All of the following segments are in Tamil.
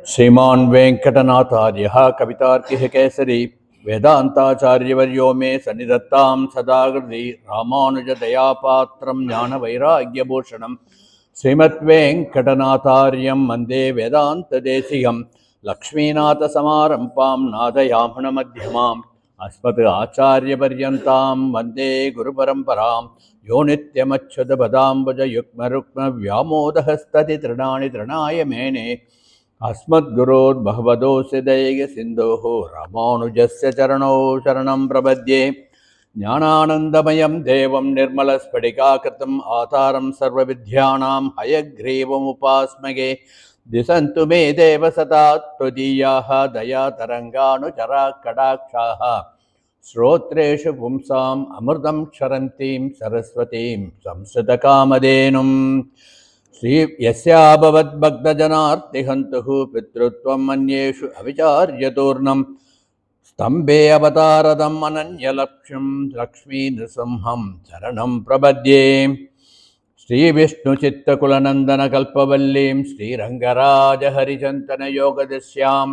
श्रीमान् वेंकटनाथार्यः कवितार्किः केसरी वेदांताचार्यवर्यो मे सन्निधत्तां सदा हृदि रामानुजदयापात्रं ज्ञानवैराग्यभूषणं श्रीमद्वेंकटनाथार्यं वन्दे वेदान्तदेशिकं लक्ष्मीनाथसमारम्भां नादयामुनमध्यमाम् अस्मत् आचार्यपर्यन्तां वन्दे गुरुपरम्परां यो नित्यमच्युतपदाम्बुजयुग्मरुक्मव्यामोदहस्तति तृणानि मेने अस्मद्गुरोर्भगवतोऽस्य दयैकसिन्धोः रामानुजस्य चरणौ शरणं प्रपद्ये। ज्ञानानन्दमयं देवं निर्मलस्फटिकाकृतिम् आधारं सर्वविद्यानां हयग्रीवमुपास्महे। दिशन्तु मे देव सदा त्वदीयाः दयातरङ्गानुचराः कटाक्षाः श्रोत्रेषु पुंसाम् अमृतं क्षरन्तीं सरस्वतीं संस्कृतकामधेनुम् श्री यस्याभवद्भक्तजनार्तिहन्तुः पितृत्वं मन्येषु अविचार्यतूर्णं स्तम्भे अवतारदम् अनन्यलक्ष्यं लक्ष्मीनृसिंहं शरणं प्रपद्ये। श्रीविष्णुचित्तकुलनन्दनकल्पवल्लीं श्रीरङ्गराजहरिचन्दनयोगदस्यां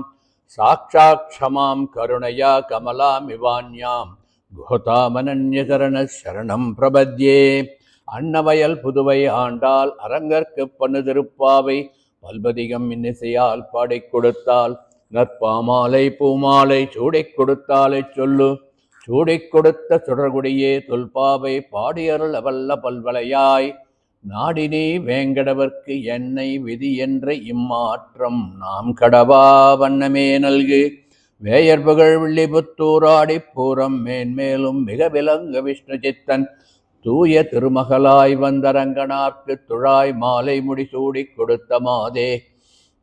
साक्षात् क्षमां करुणया कमलामिवान्यां गोतामनन्यचरणशरणं प्रपद्ये। அன்னவயல் புதுவை ஆண்டாள் அரங்கற்கு பண்ணு திருப்பாவை பல்பதிகம் இன்னிசையால் பாடிக் கொடுத்தாள் நற்பாமாலை பூமாலை சூடிக் கொடுத்தாலை சொல்லு சூடிக் கொடுத்த சுடர்குடியே தொல்பாவை பாடியருள் அவல்ல பல்வளையாய் நாடினே வேங்கடவர்க்கு என்னை விதி என்ற இம்மாற்றம் நாம் கடவா வண்ணமே நல்கு வேயர்புகழ் வில்லிபுத்தூராடி பூரம் மேன்மேலும் மிக விளங்க விஷ்ணு சித்தன் தூய திருமகளாய் வந்தரங்கனார்க்கு துழாய் மாலை முடிசூடிக் கொடுத்த மாதே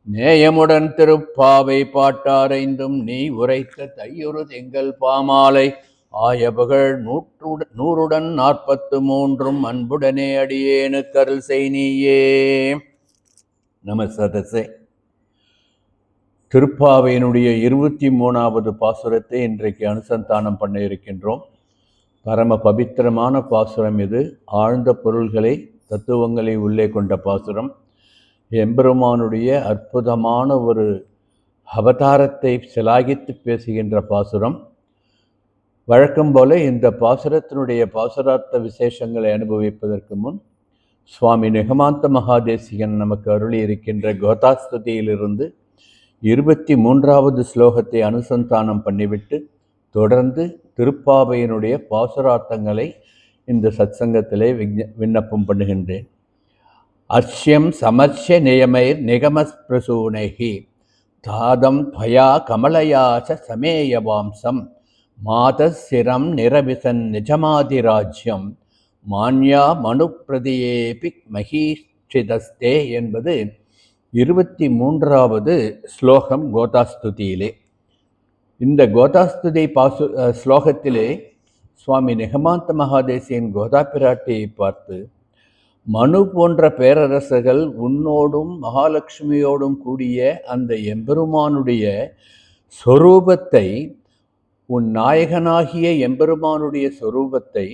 நேயமுடன் திருப்பாவை பாட்டாரைந்தும் நீ உரைத்த தையுறு திங்கள் பாமாலை ஆயபுகழ் 100 அன்புடனே அடியேனு கருள் செய் நீயே. நமஸ்தே. திருப்பாவையினுடைய 23வது பாசுரத்தை இன்றைக்கு அனுசந்தானம் பண்ண இருக்கின்றோம். பரம பவித்திரமான பாசுரம் இது. ஆழ்ந்த பொருள்களை தத்துவங்களை உள்ளே கொண்ட பாசுரம். எம்பெருமானுடைய அற்புதமான ஒரு அவதாரத்தை சிலாகித்து பேசுகின்ற பாசுரம். வழக்கம் போல இந்த பாசுரத்தினுடைய பாசுரார்த்த விசேஷங்களை அனுபவிப்பதற்கு முன் சுவாமி நிகமாந்த மகாதேசிகன் நமக்கு அருளி இருக்கின்ற கோதாஸ்துதியிலிருந்து 23வது ஸ்லோகத்தை அனுசந்தானம் பண்ணிவிட்டு தொடர்ந்து திருப்பாவையினுடைய பாசுரார்த்தங்களை இந்த சத்சங்கத்திலே விண்ணப்பம் பண்ணுகின்றேன். அர்ஷ்யம் சமர்ஷ்ய நியமைர் நிகமஸ்பிரசூனைகி தாதம் துவயா கமலயாச சமேயவாம்சம் மாதசிரம் நிரபிசன் நிஜமாதிராஜ்யம் மான்யா மனுப்பிரதியேபி மகீஷிதஸ்தே என்பது 23வது ஸ்லோகம் கோதாஸ்துதியிலே. இந்த கோதாஸ்துதி ஸ்லோகத்திலே சுவாமி நிகமாந்த மகாதேசியன் கோதா பிராட்டியை பார்த்து, மனு போன்ற பேரரசர்கள் உன்னோடும் மகாலட்சுமியோடும் கூடிய அந்த எம்பெருமானுடைய சொரூபத்தை, உன் நாயகனாகிய எம்பெருமானுடைய சொரூபத்தை,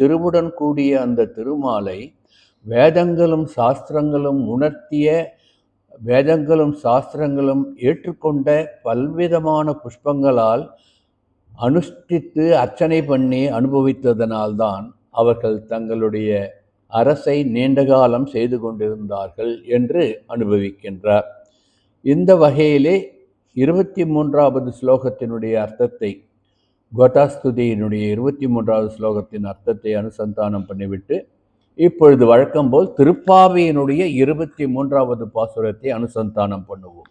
திருவுடன் கூடிய அந்த திருமாலை வேதங்களும் சாஸ்திரங்களும் உணர்த்திய, வேதங்களும் சாஸ்திரங்களும் ஏற்றுக்கொண்ட பல்விதமான புஷ்பங்களால் அனுஷ்டித்து அர்ச்சனை பண்ணி அனுபவித்ததனால்தான் அவர்கள் தங்களுடைய அரசை நீண்டகாலம் செய்து கொண்டிருந்தார்கள் என்று அனுபவிக்கின்றார். இந்த வகையிலே 23வது ஸ்லோகத்தினுடைய அர்த்தத்தை, கோதாஸ்துதியினுடைய 23வது ஸ்லோகத்தின் அர்த்தத்தை அனுசந்தானம் பண்ணிவிட்டு இப்பொழுது வழக்கம்போல் திருப்பாவையினுடைய 23வது பாசுரத்தை அனுசந்தானம் பண்ணுவோம்.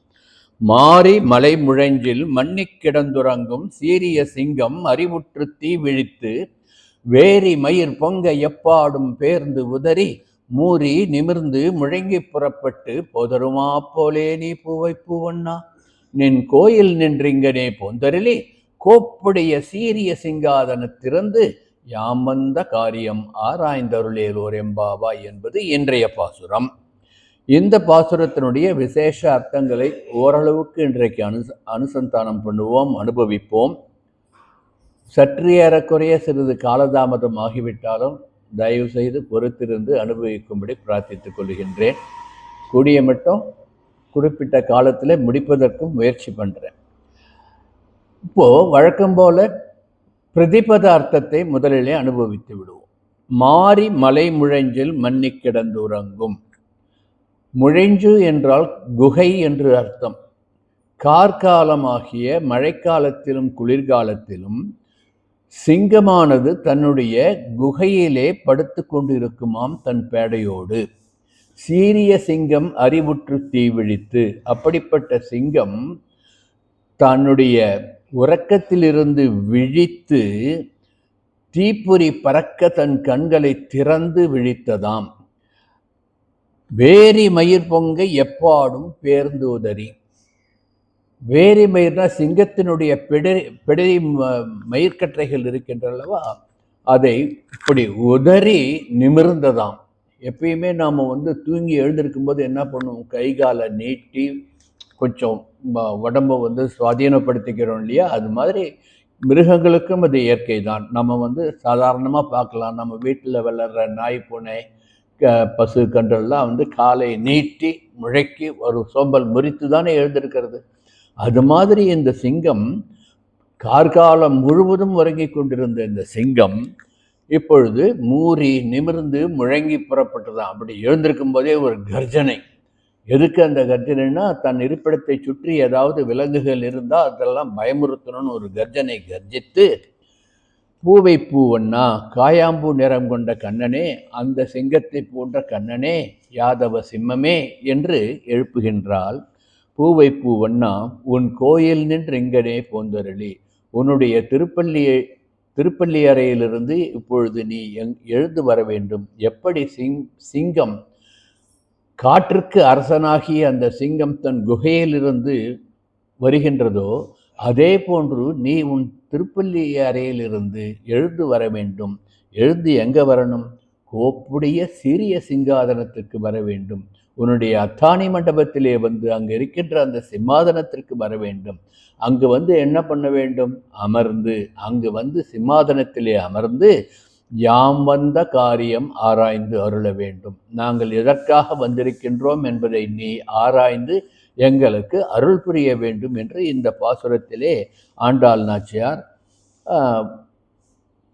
மாரி மலை முழஞ்சில் மன்னி கிடந்துறங்கும் சீரிய சிங்கம் அறிவுற்று தீ விழித்து வேரி மயிர் பொங்க எப்பாடும் பேர்ந்து உதறி மூறி நிமிர்ந்து முழங்கி புறப்பட்டு போதருமா போலே நீ பூவை பூவண்ணா நின் கோயில் நின்றிங்கனே போந்தரிலே கோப்புடைய சீரிய சிங்காதனத்திறந்து யாம் வந்த காரியம் ஆராய்ந்தருளேலோர் எம்பாவா என்பது இன்றைய பாசுரம். இந்த பாசுரத்தினுடைய விசேஷ அர்த்தங்களை ஓரளவுக்கு இன்றைக்கு அனுசந்தானம் பண்ணுவோம், அனுபவிப்போம். சற்று ஏறக்குறைய சிறிது காலதாமதம் ஆகிவிட்டாலும் தயவு செய்து பொறுத்திருந்து அனுபவிக்கும்படி பிரார்த்தித்துக் கொள்கின்றேன். கூடிய மட்டும் குறிப்பிட்ட காலத்தில் முடிப்பதற்கும் முயற்சி பண்ணுறேன். இப்போது வழக்கம் போல் பிரதிபதார்த்தத்தை முதலிலே அனுபவித்து விடுவோம். மாறி மலை முழஞ்சில் மன்னி கிடந்துறங்கும். முழைஞ்சு என்றால் குகை என்று அர்த்தம். கார்காலமாகிய மழைக்காலத்திலும் குளிர்காலத்திலும் சிங்கமானது தன்னுடைய குகையிலே படுத்து கொண்டிருக்குமாம் தன் பேடையோடு. சீரிய சிங்கம் அறிவுற்று தீவிழித்து. அப்படிப்பட்ட சிங்கம் தன்னுடைய உறக்கத்திலிருந்து விழித்து தீப்பொறி பறக்க தன் கண்களை திறந்து விழித்ததாம். வேரி மயிர் பொங்க எப்பாடும் பேர்ந்துதறி. வேரி மயிர்னா சிங்கத்தினுடைய பிடரி மயிர்கற்றைகள் இருக்கின்றனவா, அதை இப்படி உதறி நிமிர்ந்ததாம். எப்பயுமே நாம் தூங்கி எழுந்திருக்கும் போது என்ன பண்ணுவோம், கை காலை நீட்டி கொஞ்சம் உடம்பை சுவாதீனப்படுத்திக்கிறோம் இல்லையா? அது மாதிரி மிருகங்களுக்கும் அது இயற்கை தான். நம்ம சாதாரணமாக பார்க்கலாம், நம்ம வீட்டில் வளர்கிற நாய் பூனை பசு கன்றெல்லாம் காலை நீட்டி முழக்கி ஒரு சோம்பல் முறித்து தானே எழுந்திருக்கிறது. அது மாதிரி இந்த சிங்கம், கார்காலம் முழுவதும் உறங்கி கொண்டிருந்த இந்த சிங்கம் இப்பொழுது மூறி நிமிர்ந்து முழங்கி புறப்பட்டதான். அப்படி எழுந்திருக்கும் போதே ஒரு கர்ஜனை. எதுக்கு அந்த கர்ஜனைன்னா, தன் இருப்பிடத்தை சுற்றி ஏதாவது விலங்குகள் இருந்தால் அதெல்லாம் பயமுறுத்தணும்னு ஒரு கர்ஜனை கர்ஜித்து, பூவை பூவண்ணா, காயாம்பூ நிறம் கொண்ட கண்ணனே, அந்த சிங்கத்தை போன்ற கண்ணனே, யாதவ சிம்மமே என்று எழுப்புகின்றாள். பூவை பூவண்ணா, உன் கோயில் நின்று இங்கனே போந்தருளி. உன்னுடைய திருப்பள்ளி அறையிலிருந்து இப்பொழுது நீ எழுந்து வர வேண்டும். எப்படி சிங்கம் காற்றுக்கு அரசனாகிய அந்த சிங்கம் தன் குகையிலிருந்து வருகின்றதோ, அதே போன்று நீ உன் திருப்பள்ளி அறையிலிருந்து எழுந்து வர வேண்டும். எழுந்து எங்கே வரணும்? கோப்புடைய சிறிய சிங்காதனத்திற்கு வர வேண்டும். உன்னுடைய அத்தானி மண்டபத்திலே அங்கே இருக்கின்ற அந்த சிம்மாதனத்திற்கு வர வேண்டும். அங்கு என்ன பண்ண வேண்டும்? அமர்ந்து, அங்கு சிம்மாதனத்திலே அமர்ந்து யாம் வந்த காரியம் ஆராய்ந்து அருள வேண்டும். நாங்கள் எதற்காக வந்திருக்கின்றோம் என்பதை நீ ஆராய்ந்து எங்களுக்கு அருள் புரிய வேண்டும் என்று இந்த பாசுரத்திலே ஆண்டாள் நாச்சியார்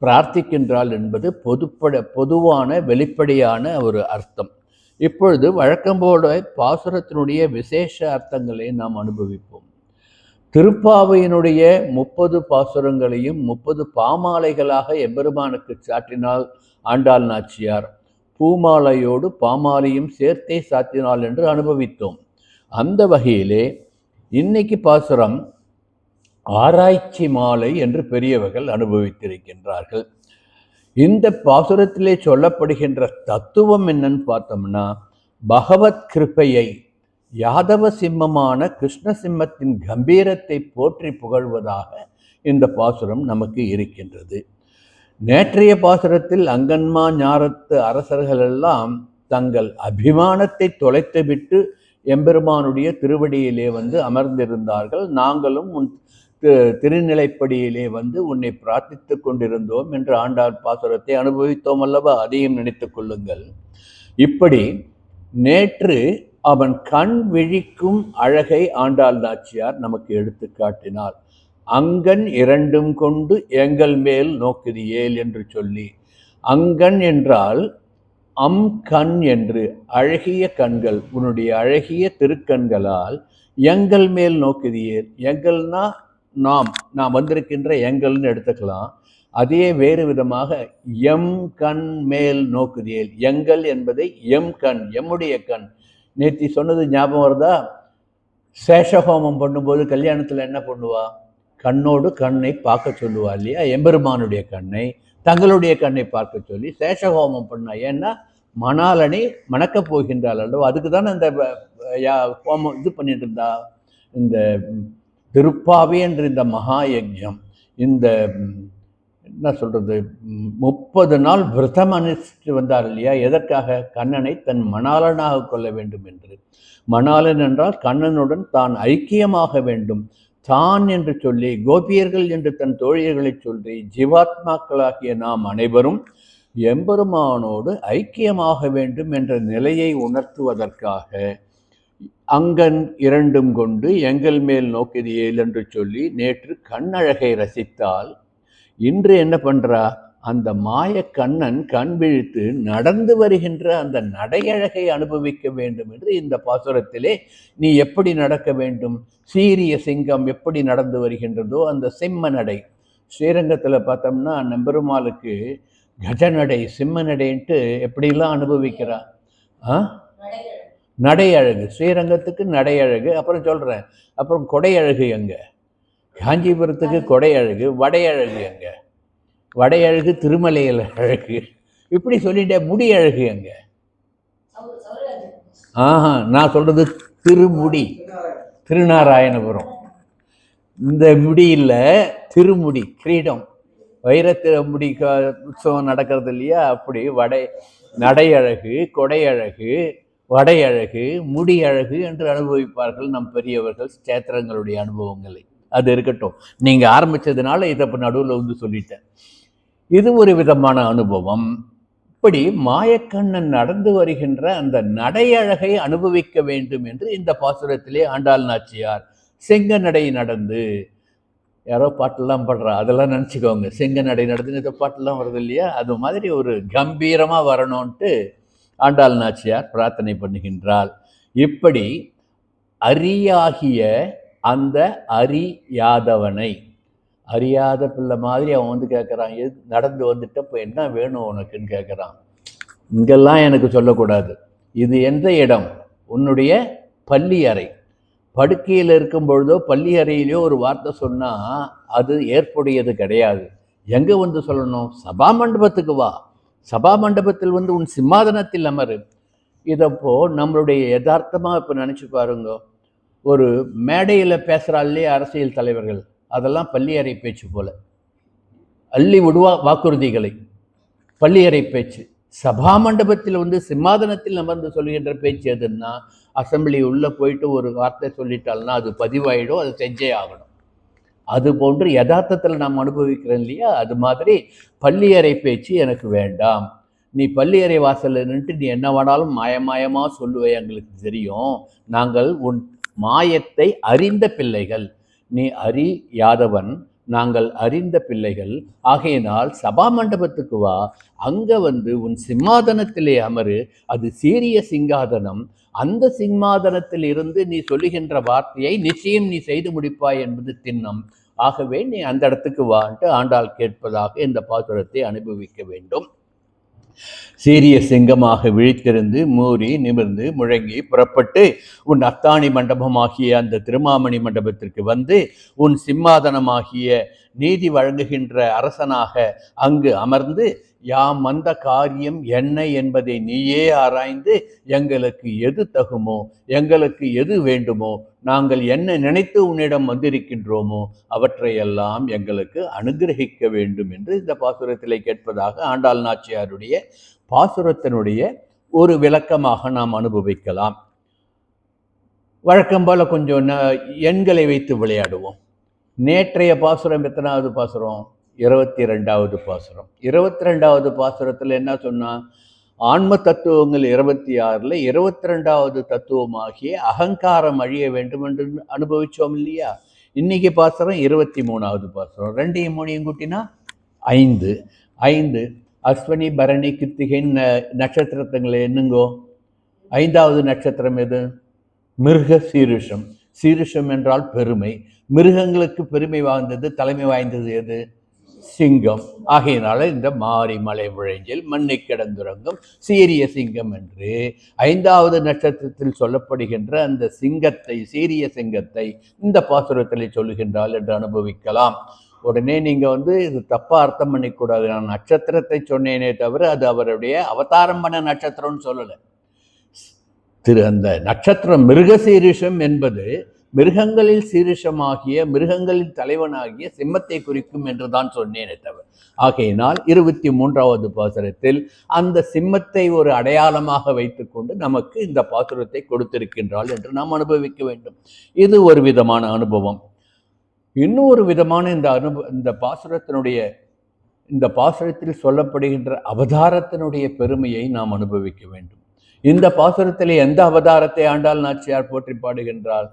பிரார்த்திக்கின்றாள் என்பது பொதுவான வெளிப்படையான ஒரு அர்த்தம். இப்பொழுது வழக்கம்போட பாசுரத்தினுடைய விசேஷ அர்த்தங்களை நாம் அனுபவிப்போம். திருப்பாவையினுடைய 30 பாசுரங்களையும் 30 பாமாலைகளாக எம்பெருமானுக்கு சாற்றினாள் ஆண்டாள் நாச்சியார். பூமாலையோடு பாமாலையும் சேர்த்தே சாத்தினாள் என்று அனுபவித்தோம். அந்த வகையிலே இன்னைக்கு பாசுரம் ஆராய்ச்சி மாலை என்று பெரியவர்கள் அனுபவித்திருக்கின்றார்கள். இந்த பாசுரத்திலே சொல்லப்படுகின்ற தத்துவம் என்னன்னு பார்த்தோம்னா, பகவத் கிருபையை, யாதவ சிம்மமான கிருஷ்ண சிம்மத்தின் கம்பீரத்தை போற்றி புகழ்வதாக இந்த பாசுரம் நமக்கு இருக்கின்றது. நேற்றைய பாசுரத்தில் அங்கன்மா ஞாரத்து அரசர்கள் எல்லாம் தங்கள் அபிமானத்தை தொலைத்துவிட்டு எம்பெருமானுடைய திருவடியிலே அமர்ந்திருந்தார்கள். நாங்களும் உன் திருநிலைப்படியிலே உன்னை பிரார்த்தித்து கொண்டிருந்தோம் என்று ஆண்டாள் பாசுரத்தை அனுபவித்தோம் அல்லவா? அதையும் நினைத்து கொள்ளுங்கள். இப்படி நேற்று அவன் கண் விழிக்கும் அழகை ஆண்டாள் நாச்சியார் நமக்கு எடுத்து காட்டினார். அங்கன் இரண்டும் கொண்டு எங்கள் மேல் நோக்குதியேல் என்று சொல்லி, அங்கன் என்றால் கண் என்று, அழகிய கண்கள், உன்னுடைய அழகிய திருக்கண்களால் எங்கள் மேல் நோக்குதியேல். எங்கள்னா நாம் வந்திருக்கின்ற எங்கள்னு எடுத்துக்கலாம். அதே வேறு விதமாக எம் கண் மேல் நோக்குதியேல். எங்கள் என்பதை எம் கண், எம்முடைய கண். நேற்று சொன்னது ஞாபகம் வருதா? சேஷஹோமம் பண்ணும்போது கல்யாணத்தில் என்ன பண்ணுவா? கண்ணோடு கண்ணை பார்க்க சொல்லுவா இல்லையா? எம்பெருமானுடைய கண்ணை, தங்களுடைய கண்ணை பார்க்க சொல்லி சேஷஹோமம் பண்ணா. ஏன்னா மணாலனை மணக்கப் போகின்றாள் அல்லவா? அதுக்கு தானே இந்த ஹோமம் இது பண்ணிட்டு இருந்தா. இந்த திருப்பாவை என்ற இந்த மகா யஜ்யம், இந்த என்ன சொல்கிறது, 30 நாள் விரதம் அனுஷ்டித்து வந்தார் இல்லையா? எதற்காக? கண்ணனை தன் மணாளனாக கொள்ள வேண்டும் என்று. மணாளன் என்றால் கண்ணனுடன் தான் ஐக்கியமாக வேண்டும். தான் என்று சொல்லி, கோபியர்கள் என்று தன் தோழியர்களை சொல்லி, ஜீவாத்மாக்களாகிய நாம் அனைவரும் எம்பெருமானோடு ஐக்கியமாக வேண்டும் என்ற நிலையை உணர்த்துவதற்காக அங்கன் இரண்டும் கொண்டு எங்கள் மேல் நோக்கியது ஏல் என்று சொல்லி நேற்று கண்ணழகை ரசித்தால் இன்று என்ன பண்றா? அந்த மாய கண்ணன் கண் விழித்து நடந்து வருகின்ற அந்த நடையழகை அனுபவிக்க வேண்டும் என்று இந்த பாசுரத்திலே நீ எப்படி நடக்க வேண்டும்? சீரிய சிங்கம் எப்படி நடந்து வருகின்றதோ அந்த சிம்ம நடை. ஸ்ரீரங்கத்தில் பார்த்தோம்னா நம்பெருமாளுக்கு கஜநடை சிம்ம நடைன்ட்டு எப்படிலாம் அனுபவிக்கிறா? நடை அழகு. ஸ்ரீரங்கத்துக்கு நடை அழகு. அப்புறம் சொல்கிறேன், அப்புறம் கொடை அழகு எங்கே? காஞ்சிபுரத்துக்கு கொடை அழகு. வடை அழகு எங்கே? வடை அழகு திருமலையில் அழகு. இப்படி சொல்லிட்டே முடி அழகு எங்கே? நான் சொல்கிறது திருமுடி, திருநாராயணபுரம். இந்த முடியில் திருமுடி கிரீடம் வைரத்திருமுடி உற்சவம் நடக்கிறது இல்லையா? அப்படி நடை அழகு, கொடை அழகு, வடை அழகு, முடி அழகு என்று அனுபவிப்பார்கள் நம் பெரியவர்கள் சேத்திரங்களுடைய அனுபவங்களை. அது இருக்கட்டும், நீங்கள் ஆரம்பித்ததுனால இதை இப்போ நடுவில் வந்து சொல்லிட்டேன். இது ஒரு விதமான அனுபவம். இப்படி மாயக்கண்ணன் நடந்து வருகின்ற அந்த நடையழகை அனுபவிக்க வேண்டும் என்று இந்த பாசுரத்திலே ஆண்டாள் நாச்சியார் செங்க நடை நடந்து, யாரோ பாட்டெல்லாம் பாடுறா, அதெல்லாம் நினச்சிக்கோங்க. செங்க நடை நடந்துன்னு இந்த பாட்டெல்லாம் வருது இல்லையா? அது மாதிரி ஒரு கம்பீரமாக வரணும்ன்ட்டு ஆண்டாள் நாச்சியார் பிரார்த்தனை பண்ணுகின்றாள். இப்படி அரியாகிய அந்த அறியாதவனை, அறியாத பிள்ளை மாதிரி அவன் வந்து கேட்குறான், நடந்து வந்துட்டு இப்போ என்ன வேணும் உனக்குன்னு கேட்குறான். இங்கெல்லாம் எனக்கு சொல்லக்கூடாது. இது எந்த இடம்? உன்னுடைய பள்ளி அறை. படுக்கையில் இருக்கும் பொழுதோ பள்ளி அறையிலையோ ஒரு வார்த்தை சொன்னால் அது ஏற்புடையது கிடையாது. எங்கே வந்து சொல்லணும்? சபா மண்டபத்துக்கு வா. சபா மண்டபத்தில் வந்து உன் சிம்மாதனத்தில் அமரு. இதப்போ நம்மளுடைய யதார்த்தமாக இப்போ நினச்சி பாருங்க. ஒரு மேடையில் பேசுகிறாள்லே அரசியல் தலைவர்கள், அதெல்லாம் பள்ளியறை பேச்சு போல அள்ளி விடுவா வாக்குறுதிகளை. பள்ளியறை பேச்சு. சபா மண்டபத்தில் வந்து சிம்மாதனத்தில் அமர்ந்து சொல்கின்ற பேச்சு எதுன்னா, அசம்பிளி உள்ளே போயிட்டு ஒரு வார்த்தை சொல்லிட்டால்னா அது பதிவாயிடும், அது செஞ்சே ஆகணும். அது போன்று யதார்த்தத்தில் நாம் அனுபவிக்கிறோம் இல்லையா? அது மாதிரி பள்ளியறை பேச்சு எனக்கு வேண்டாம். நீ பள்ளியறை வாசலில் நின்று நீ என்ன வேணாலும் மாயமாயமாக சொல்லுவே, எங்களுக்கு தெரியும். நாங்கள் உன் மாயத்தை அறிந்த பிள்ளைகள். நீ அறியாதவன், நாங்கள் அறிந்த பிள்ளைகள். ஆகையினால் சபா மண்டபத்துக்கு வா, அங்கே வந்து உன் சிம்மாதனத்திலே அமரு. அது சீரிய சிங்காதனம். அந்த சிம்மாதனத்தில் இருந்து நீ சொல்லுகின்ற வார்த்தையை நிச்சயம் நீ செய்து முடிப்பாய் என்பது திண்ணம். ஆகவே நீ அந்த இடத்துக்கு வான்ட்டு ஆண்டாள் கேட்பதாக இந்த பாசுரத்தை அனுபவிக்க வேண்டும். சீரிய சிங்கமாக விழித்திருந்து மூறி நிமிர்ந்து முழங்கி புறப்பட்டு உன் அத்தாணி மண்டபமாகிய அந்த திருமாமணி மண்டபத்திற்கு வந்து உன் சிம்மாதனமாகிய நீதி வழங்குகின்ற அரசனாக அங்கு அமர்ந்து யாம் வந்த காரியம் என்ன என்பதை நீயே ஆராய்ந்து எங்களுக்கு எது தகுமோ, எங்களுக்கு எது வேண்டுமோ, நாங்கள் என்ன நினைத்து உன்னிடம் வந்திருக்கின்றோமோ அவற்றையெல்லாம் எங்களுக்கு அனுகிரகிக்க வேண்டும் என்று இந்த பாசுரத்திலே கேட்பதாக ஆண்டாள் நாச்சியாருடைய பாசுரத்தினுடைய ஒரு விளக்கமாக நாம் அனுபவிக்கலாம். வழக்கம் போல கொஞ்சம் எண்களை வைத்து விளையாடுவோம். நேற்றைய பாசுரம் எத்தனாவது பாசுரம்? 22வது பாசுரம். 22வது பாசுரத்தில் என்ன சொன்னா? ஆன்ம தத்துவங்கள் 26ல் 22வது தத்துவமாகிய அகங்காரம் அழிய வேண்டும் என்று அனுபவிச்சோம் இல்லையா? இன்னைக்கு பாசுரம் 23வது பாசுரம். 2யும் 3யும் கூட்டினா 5. 5 அஸ்வினி பரணி கிருத்திகை நட்சத்திரங்களை என்னங்கோ? 5வது நட்சத்திரம் எது? மிருக சீருஷம். சீருஷம் என்றால் பெருமை. மிருகங்களுக்கு பெருமை வாய்ந்தது, தலைமை வாய்ந்தது எது? சிங்கம். ஆகையினால இந்த மாரி மலை விழைஞ்சில் மண்ணை கிடந்துறங்கும் சீரிய சிங்கம் என்று 5வது நட்சத்திரத்தில் சொல்லப்படுகின்ற அந்த சிங்கத்தை, சீரிய சிங்கத்தை இந்த பாசுரத்தில் சொல்லுகின்றாள் என்று அனுபவிக்கலாம். உடனே நீங்கள் வந்து இது தப்பாக அர்த்தம் பண்ணிக்கூடாது. நான் நட்சத்திரத்தை சொன்னேனே தவிர அது அவருடைய அவதாரம் பண்ண நட்சத்திரம்னு சொல்லலை. அந்த நட்சத்திரம் மிருக சீரிஷம் என்பது மிருகங்களில் சீரிஷமாகிய மிருகங்களின் தலைவனாகிய சிம்மத்தை குறிக்கும் என்று தான் சொன்னேனே தவிர. ஆகையினால் 23வது பாசுரத்தில் அந்த சிம்மத்தை ஒரு அடையாளமாக வைத்துக்கொண்டு நமக்கு இந்த பாசுரத்தை கொடுத்திருக்கின்றாள் என்று நாம் அனுபவிக்க வேண்டும். இது ஒரு விதமான அனுபவம். இன்னொரு விதமான இந்த பாசுரத்தில் சொல்லப்படுகின்ற அவதாரத்தினுடைய பெருமையை நாம் அனுபவிக்க வேண்டும். இந்த பாசுரத்திலே எந்த அவதாரத்தை ஆண்டாள் நாச்சியார் போற்றி பாடுகின்றாள்?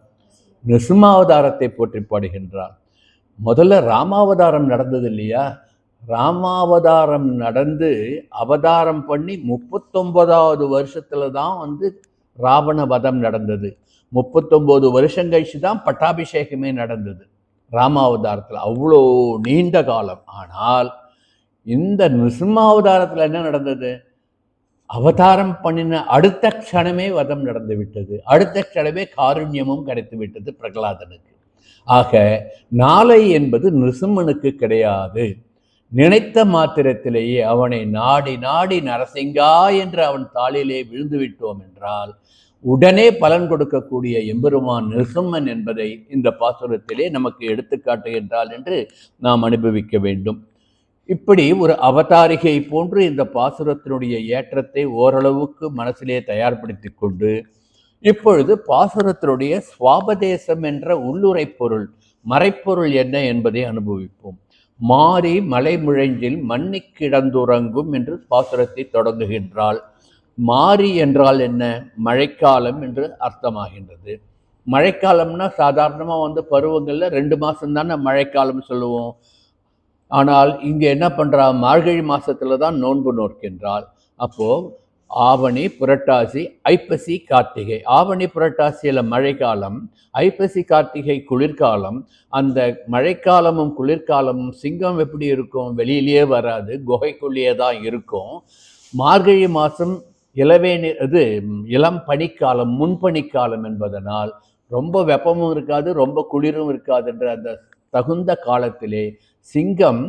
நிருசிம்மாவதாரத்தை போற்றி பாடுகின்றாள். முதல்ல ராமாவதாரம் நடந்தது இல்லையா? ராமாவதாரம் நடந்து அவதாரம் பண்ணி 39வது வருஷத்துல தான் ராவண வதம் நடந்தது. 39 வருஷம் கழிச்சு தான் பட்டாபிஷேகமே நடந்தது ராமாவதாரத்தில். அவ்வளோ நீண்ட காலம். ஆனால் இந்த நிருசிம்மாவதாரத்தில் என்ன நடந்தது? அவதாரம் பண்ணின அடுத்த க்ஷணமே வதம் நடந்து விட்டது. அடுத்த க்ஷணமே காருண்யமும் கிடைத்து விட்டது பிரகலாதனுக்கு. ஆக நாளை என்பது நிருசிம்மனுக்கு கிடையாது. நினைத்த மாத்திரத்திலேயே அவனை நாடி நாடி நரசிங்கா என்று அவன் தாளிலே விழுந்து விட்டோம் என்றால் உடனே பலன் கொடுக்கக்கூடிய எம்பெருமான் நிருசிம்மன் என்பதை இந்த பாசுரத்திலே நமக்கு எடுத்துக்காட்டுகின்றாள் என்று நாம் அனுபவிக்க வேண்டும். இப்படி ஒரு அவதாரிகை போன்று இந்த பாசுரத்தினுடைய ஏற்றத்தை ஓரளவுக்கு மனசிலே தயார்படுத்தி கொண்டு இப்பொழுது பாசுரத்தினுடைய சுவாபதேசம் என்ற உள்ளுரை பொருள், மறைப்பொருள் என்ன என்பதை அனுபவிப்போம். மாறி மலை முழஞ்சில் மன்னி கிடந்துறங்கும் என்று பாசுரத்தை தொடங்குகின்றாள். மாறி என்றால் என்ன? மழைக்காலம் என்று அர்த்தமாகின்றது. மழைக்காலம்னா சாதாரணமாக பருவங்களில் 2 மாதம் தானே மழைக்காலம் சொல்லுவோம். ஆனால் இங்கே என்ன பண்ணுறா? மார்கழி மாதத்தில் தான் நோன்பு நோக்கின்றாள். அப்போது ஆவணி, புரட்டாசி, ஐப்பசி, கார்த்திகை. ஆவணி புரட்டாசியில் மழைக்காலம், ஐப்பசி கார்த்திகை குளிர்காலம். அந்த மழைக்காலமும் குளிர்காலமும் சிங்கம் எப்படி இருக்கும்? வெளியிலேயே வராது, குகைக்குள்ளேயே தான் இருக்கும். மார்கழி மாதம் இளம் பனிக்காலம், முன்பனிக்காலம் என்பதனால் ரொம்ப வெப்பமும் இருக்காது, ரொம்ப குளிரும் இருக்காது என்ற அந்த தகுந்த காலத்திலே சிங்கம்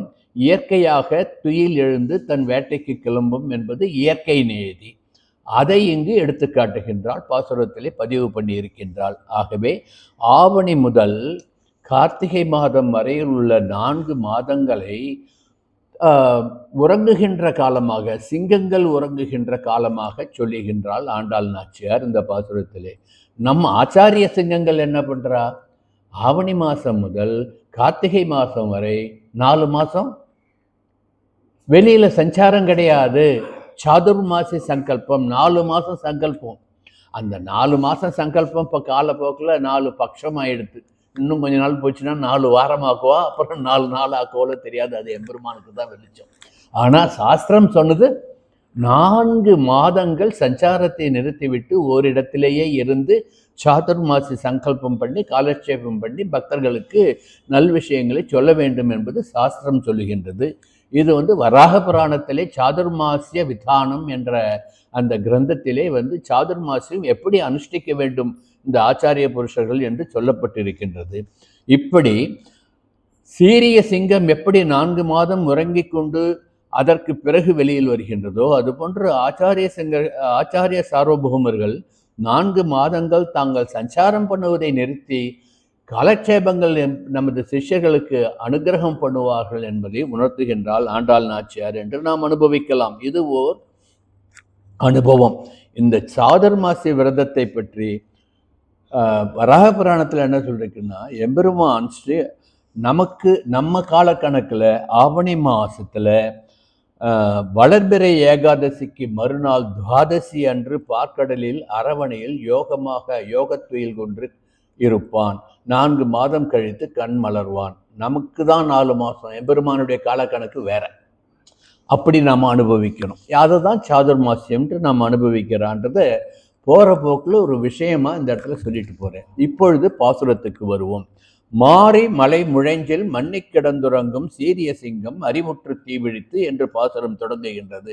இயற்கையாக துயில் எழுந்து தன் வேட்டைக்கு கிளம்பும் என்பது இயற்கை நியதி. அதை இங்கு எடுத்து காட்டுகின்றாள், பாசுரத்திலே பதிவு பண்ணி இருக்கின்றாள். ஆகவே ஆவணி முதல் கார்த்திகை மாதம் வரையில் உள்ள 4 மாதங்களை உறங்குகின்ற காலமாக, சிங்கங்கள் உறங்குகின்ற காலமாக சொல்லுகின்றாள் ஆண்டாள் நாச்சியார் இந்த பாசுரத்திலே. நம் ஆச்சாரிய சிங்கங்கள் என்ன பண்றா? ஆவணி மாதம் முதல் கார்த்திகை மாதம் வரை 4 மாதம் வெளியில சஞ்சாரம் கிடையாது. சாதுர்மாசி சங்கல்பம், 4 மாதம் சங்கல்பம். அந்த 4 மாதம் சங்கல்பம் இப்போ காலப்போக்கில் 4 பட்சம் ஆயிடுது. இன்னும் கொஞ்ச நாள் போச்சுன்னா 4 வாரம் ஆக்குவா, அப்புறம் 4 நாள் ஆக்குவோல தெரியாது. அது எம்பெருமானுக்கு தான் வெளிச்சம். ஆனால் சாஸ்திரம் சொன்னது 4 மாதங்கள் சஞ்சாரத்தை நிறுத்திவிட்டு ஓரிடத்திலேயே இருந்து சாதுர்மாசி சங்கல்பம் பண்ணி காலட்சேபம் பண்ணி பக்தர்களுக்கு நல் விஷயங்களை சொல்ல வேண்டும் என்பது சாஸ்திரம் சொல்லுகின்றது. இது வராக புராணத்திலே சாதுர்மாசிய விதானம் என்ற அந்த கிரந்தத்திலே சாதுர்மாசியம் எப்படி அனுஷ்டிக்க வேண்டும் இந்த ஆச்சாரிய புருஷர்கள் என்று சொல்லப்பட்டிருக்கின்றது. இப்படி சீரிய சிங்கம் எப்படி 4 மாதம் உறங்கிக் கொண்டு அதற்கு பிறகு வெளியில் வருகின்றதோ அதுபோன்று ஆச்சாரிய சார்வபௌமர்கள் 4 மாதங்கள் தாங்கள் சஞ்சாரம் பண்ணுவதை நிறுத்தி காலட்சேபங்கள் நமது சிஷ்யர்களுக்கு அனுகிரகம் பண்ணுவார்கள் என்பதை உணர்த்துகின்றால் ஆண்டாள் நாச்சியார் என்று நாம் அனுபவிக்கலாம். இது ஓர் அனுபவம். இந்த சாதுர்மாசி விரதத்தை பற்றி வராக புராணத்தில் என்ன சொல்லிருக்குன்னா, எம்பெருமான் ஸ்ரீ நமக்கு நம்ம காலக்கணக்கில் ஆவணி மாசத்துல வளர்பிறை ஏகாதசிக்கு மறுநாள் துவாதசி அன்று பார்க்கடலில் அரவணையில் யோகத்துயில் கொன்று இருப்பான். 4 மாதம் கழித்து கண் மலர்வான். நமக்கு தான் 4 மாதம், எம்பெருமானுடைய காலக்கணக்கு வேற. அப்படி நாம் அனுபவிக்கணும். அதை தான் சாதுர்மாசியம்ன்ட்டு நாம் அனுபவிக்கிறான்றதை போகிற போக்கில் ஒரு விஷயமா இந்த இடத்துல சொல்லிட்டு போகிறேன். இப்பொழுது பாசுரத்துக்கு வருவோம். மாறி மலை முழஞ்சில் மன்னி கிடந்துறங்கும் சீரிய சிங்கம் அறிமுற்று தீவிழித்து என்று பாசுரம் தொடங்குகின்றது.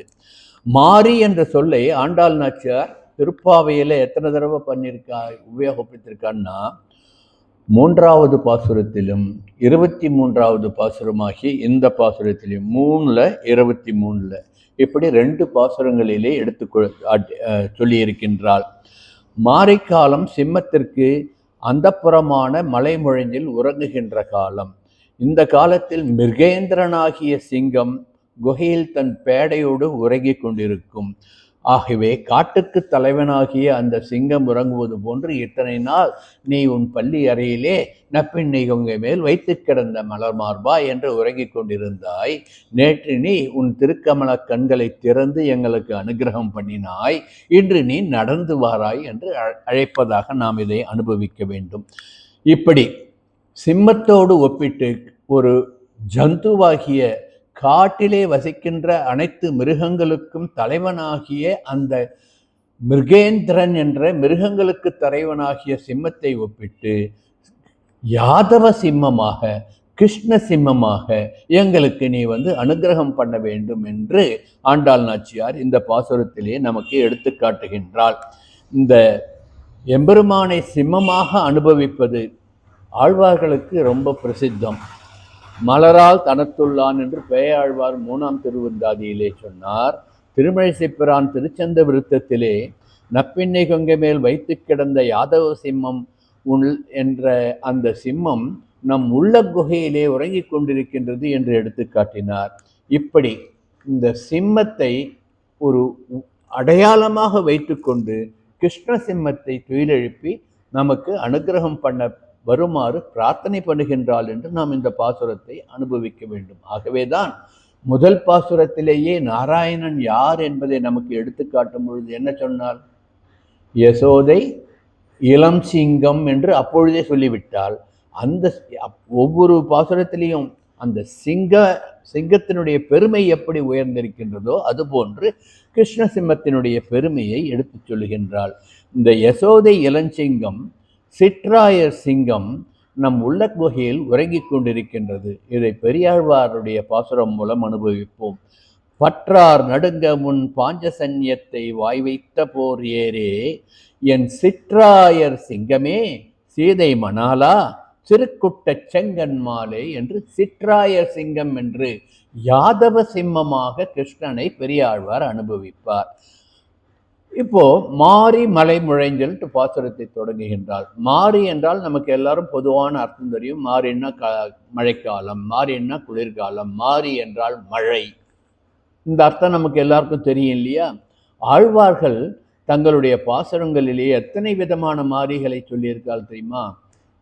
மாறி என்ற சொல்லை ஆண்டாள் நாச்சியார் திருப்பாவையில் எத்தனை தடவை உபயோகப்படுத்திருக்கான்னா 3வது பாசுரத்திலும் 23வது பாசுரமாகி இந்த பாசுரத்திலும் 3ல் 23ல் இப்படி 2 பாசுரங்களிலே எடுத்து சொல்லியிருக்கின்றாள். மாரிக்காலம் சிம்மத்திற்கு அந்தப்புறமான மலைமுழஞ்சில் உறங்குகின்ற காலம். இந்த காலத்தில் மிருகேந்திரனாகிய சிங்கம் குகையில் தன் பேடையோடு உறங்கிக் கொண்டிருக்கும். ஆகவே காட்டுக்கு தலைவனாகிய அந்த சிங்கம் உறங்குவது போன்று இத்தனை நாள் நீ உன் பள்ளி அறையிலே நப்பிண்ணை கொங்கை மேல் வைத்து கிடந்த மலர் மார்பா என்று உறங்கிக் கொண்டிருந்தாய். நேற்று நீ உன் திருக்கமல கண்களை திறந்து எங்களுக்கு அனுகிரகம் பண்ணினாய். இன்று நீ நடந்து வாராய் என்று அழைப்பதாக நாம் இதை அனுபவிக்க வேண்டும். இப்படி சிம்மத்தோடு ஒப்பிட்டு ஒரு ஜந்துவாகிய காட்டிலே வசிக்கின்ற அனைத்து மிருகங்களுக்கும் தலைவனாகிய அந்த மிருகேந்திரன் என்ற மிருகங்களுக்கு தலைவனாகிய சிம்மத்தை ஒப்பிட்டு யாதவ சிம்மமாக கிருஷ்ண சிம்மமாக எங்களுக்கு நீ அனுகிரகம் பண்ண வேண்டும் என்று ஆண்டாள் நாச்சியார் இந்த பாசுரத்திலே நமக்கு எடுத்து காட்டுகின்றாள். இந்த எம்பெருமானை சிம்மமாக அனுபவிப்பது ஆழ்வார்களுக்கு ரொம்ப பிரசித்தம். மலரால் தனத்துள்ளான் என்று பேயாழ்வார் 3ஆம் திருவந்தாதியிலே சொன்னார். திருமழிசைப்பிரான் திருச்சந்த விருத்தத்திலே நப்பிண்ணை கொங்கை மேல் வைத்து கிடந்த யாதவ சிம்மம் என்ற அந்த சிம்மம் நம் உள்ள குகையிலே உறங்கிக் கொண்டிருக்கின்றது என்று எடுத்து காட்டினார். இப்படி இந்த சிம்மத்தை ஒரு அடையாளமாக வைத்துக்கொண்டு கிருஷ்ண சிம்மத்தை துயிலெழுப்பி நமக்கு அனுகிரகம் பண்ண வருமாறு பிரார்த்தனை பண்ணுகின்றாள் என்று நாம் இந்த பாசுரத்தை அனுபவிக்க வேண்டும். ஆகவேதான் முதல் பாசுரத்திலேயே நாராயணன் யார் என்பதை நமக்கு எடுத்து காட்டும் பொழுது என்ன சொன்னார்? யசோதை இளம் சிங்கம் என்று அப்பொழுதே சொல்லிவிட்டால் அந்த ஒவ்வொரு பாசுரத்திலையும் அந்த சிங்கத்தினுடைய பெருமை எப்படி உயர்ந்திருக்கின்றதோ அதுபோன்று கிருஷ்ண சிம்மத்தினுடைய பெருமையை எடுத்து சொல்லுகின்றாள். இந்த யசோதை இளஞ்சிங்கம் சிற்றாயர் சிங்கம் நம் உள்ள குகையில் உறங்கிக் கொண்டிருக்கின்றது. இதை பெரியாழ்வாருடைய பாசுரம் மூலம் அனுபவிப்போம். பற்றார் நடுங்க முன் பாஞ்சசன்யத்தை வாய் வைத்த போர் ஏரே என் சிற்றாயர் சிங்கமே சீதை மணாலா சிறுக்குட்ட செங்கன் மாலை என்று சிற்றாயர் சிங்கம் என்று யாதவ சிம்மமாக கிருஷ்ணனை பெரியாழ்வார் அனுபவிப்பார். இப்போ மாரி மலை முழைஞ்சல் பாசுரத்தை தொடங்குகின்றாள். மாரி என்றால் நமக்கு எல்லாரும் பொதுவான அர்த்தம் தெரியும். மாரின்னா மழைக்காலம், மாரின்னா குளிர்காலம், மாரி என்றால் மழை. இந்த அர்த்தம் நமக்கு எல்லாருக்கும் தெரியும் இல்லையா? ஆழ்வார்கள் தங்களுடைய பாசுரங்களிலே எத்தனை விதமான மாரிகளை சொல்லியிருக்காள் தெரியுமா?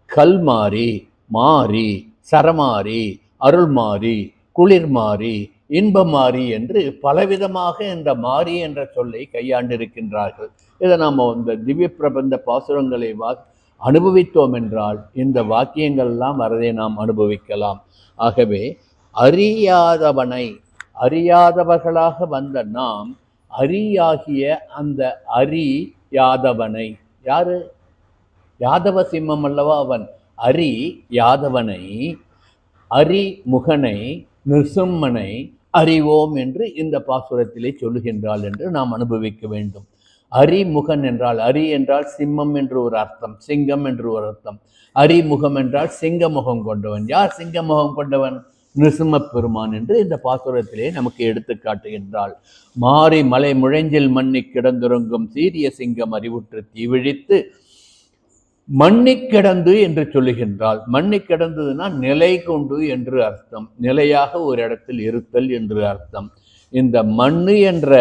கல்மாரி, மாரி, சரமாரி, அருள்மாரி, குளிர்மாரி, இன்பமாரி என்று பலவிதமாக இந்த மாரி என்ற சொல்லை கையாண்டிருக்கின்றார்கள். இதை நாம் இந்த திவ்ய பிரபந்த பாசுரங்களை அனுபவித்தோம் என்றால் இந்த வாக்கியங்கள்லாம் வரதை நாம் அனுபவிக்கலாம். ஆகவே அறியாதவர்களாக வந்த நாம் அரியாகிய அந்த யாதவனை, யாரு? யாதவ சிம்மம் அல்லவா அவன். யாதவனை, முகனை, நிருசிம்மனை அறிவோம் என்று இந்த பாசுரத்திலே சொல்லுகின்றாள் என்று நாம் அனுபவிக்க வேண்டும். முகன் என்றால் என்றால் சிம்மம் என்று ஒரு அர்த்தம், சிங்கம் என்று ஒரு அர்த்தம். முகம் என்றால் சிங்க முகம் கொண்டவன். யார் சிங்க முகம் கொண்டவன்? நிருசிம்ம பெருமான் என்று இந்த பாசுரத்திலே நமக்கு எடுத்து காட்டுகின்றாள். மாரி மலை முழைஞ்சில் மண்ணி கிடந்துறங்கும் சீரிய சிங்கம் அறிவுற்று தீவிழித்து மண்ணி கிடந்து என்று சொல்லுகின்றாள். மண்ணி கிடந்ததுன்னா நிலை கொண்டு என்று அர்த்தம், நிலையாக ஒரு இடத்தில் இருத்தல் என்று அர்த்தம். இந்த மண்ணு என்ற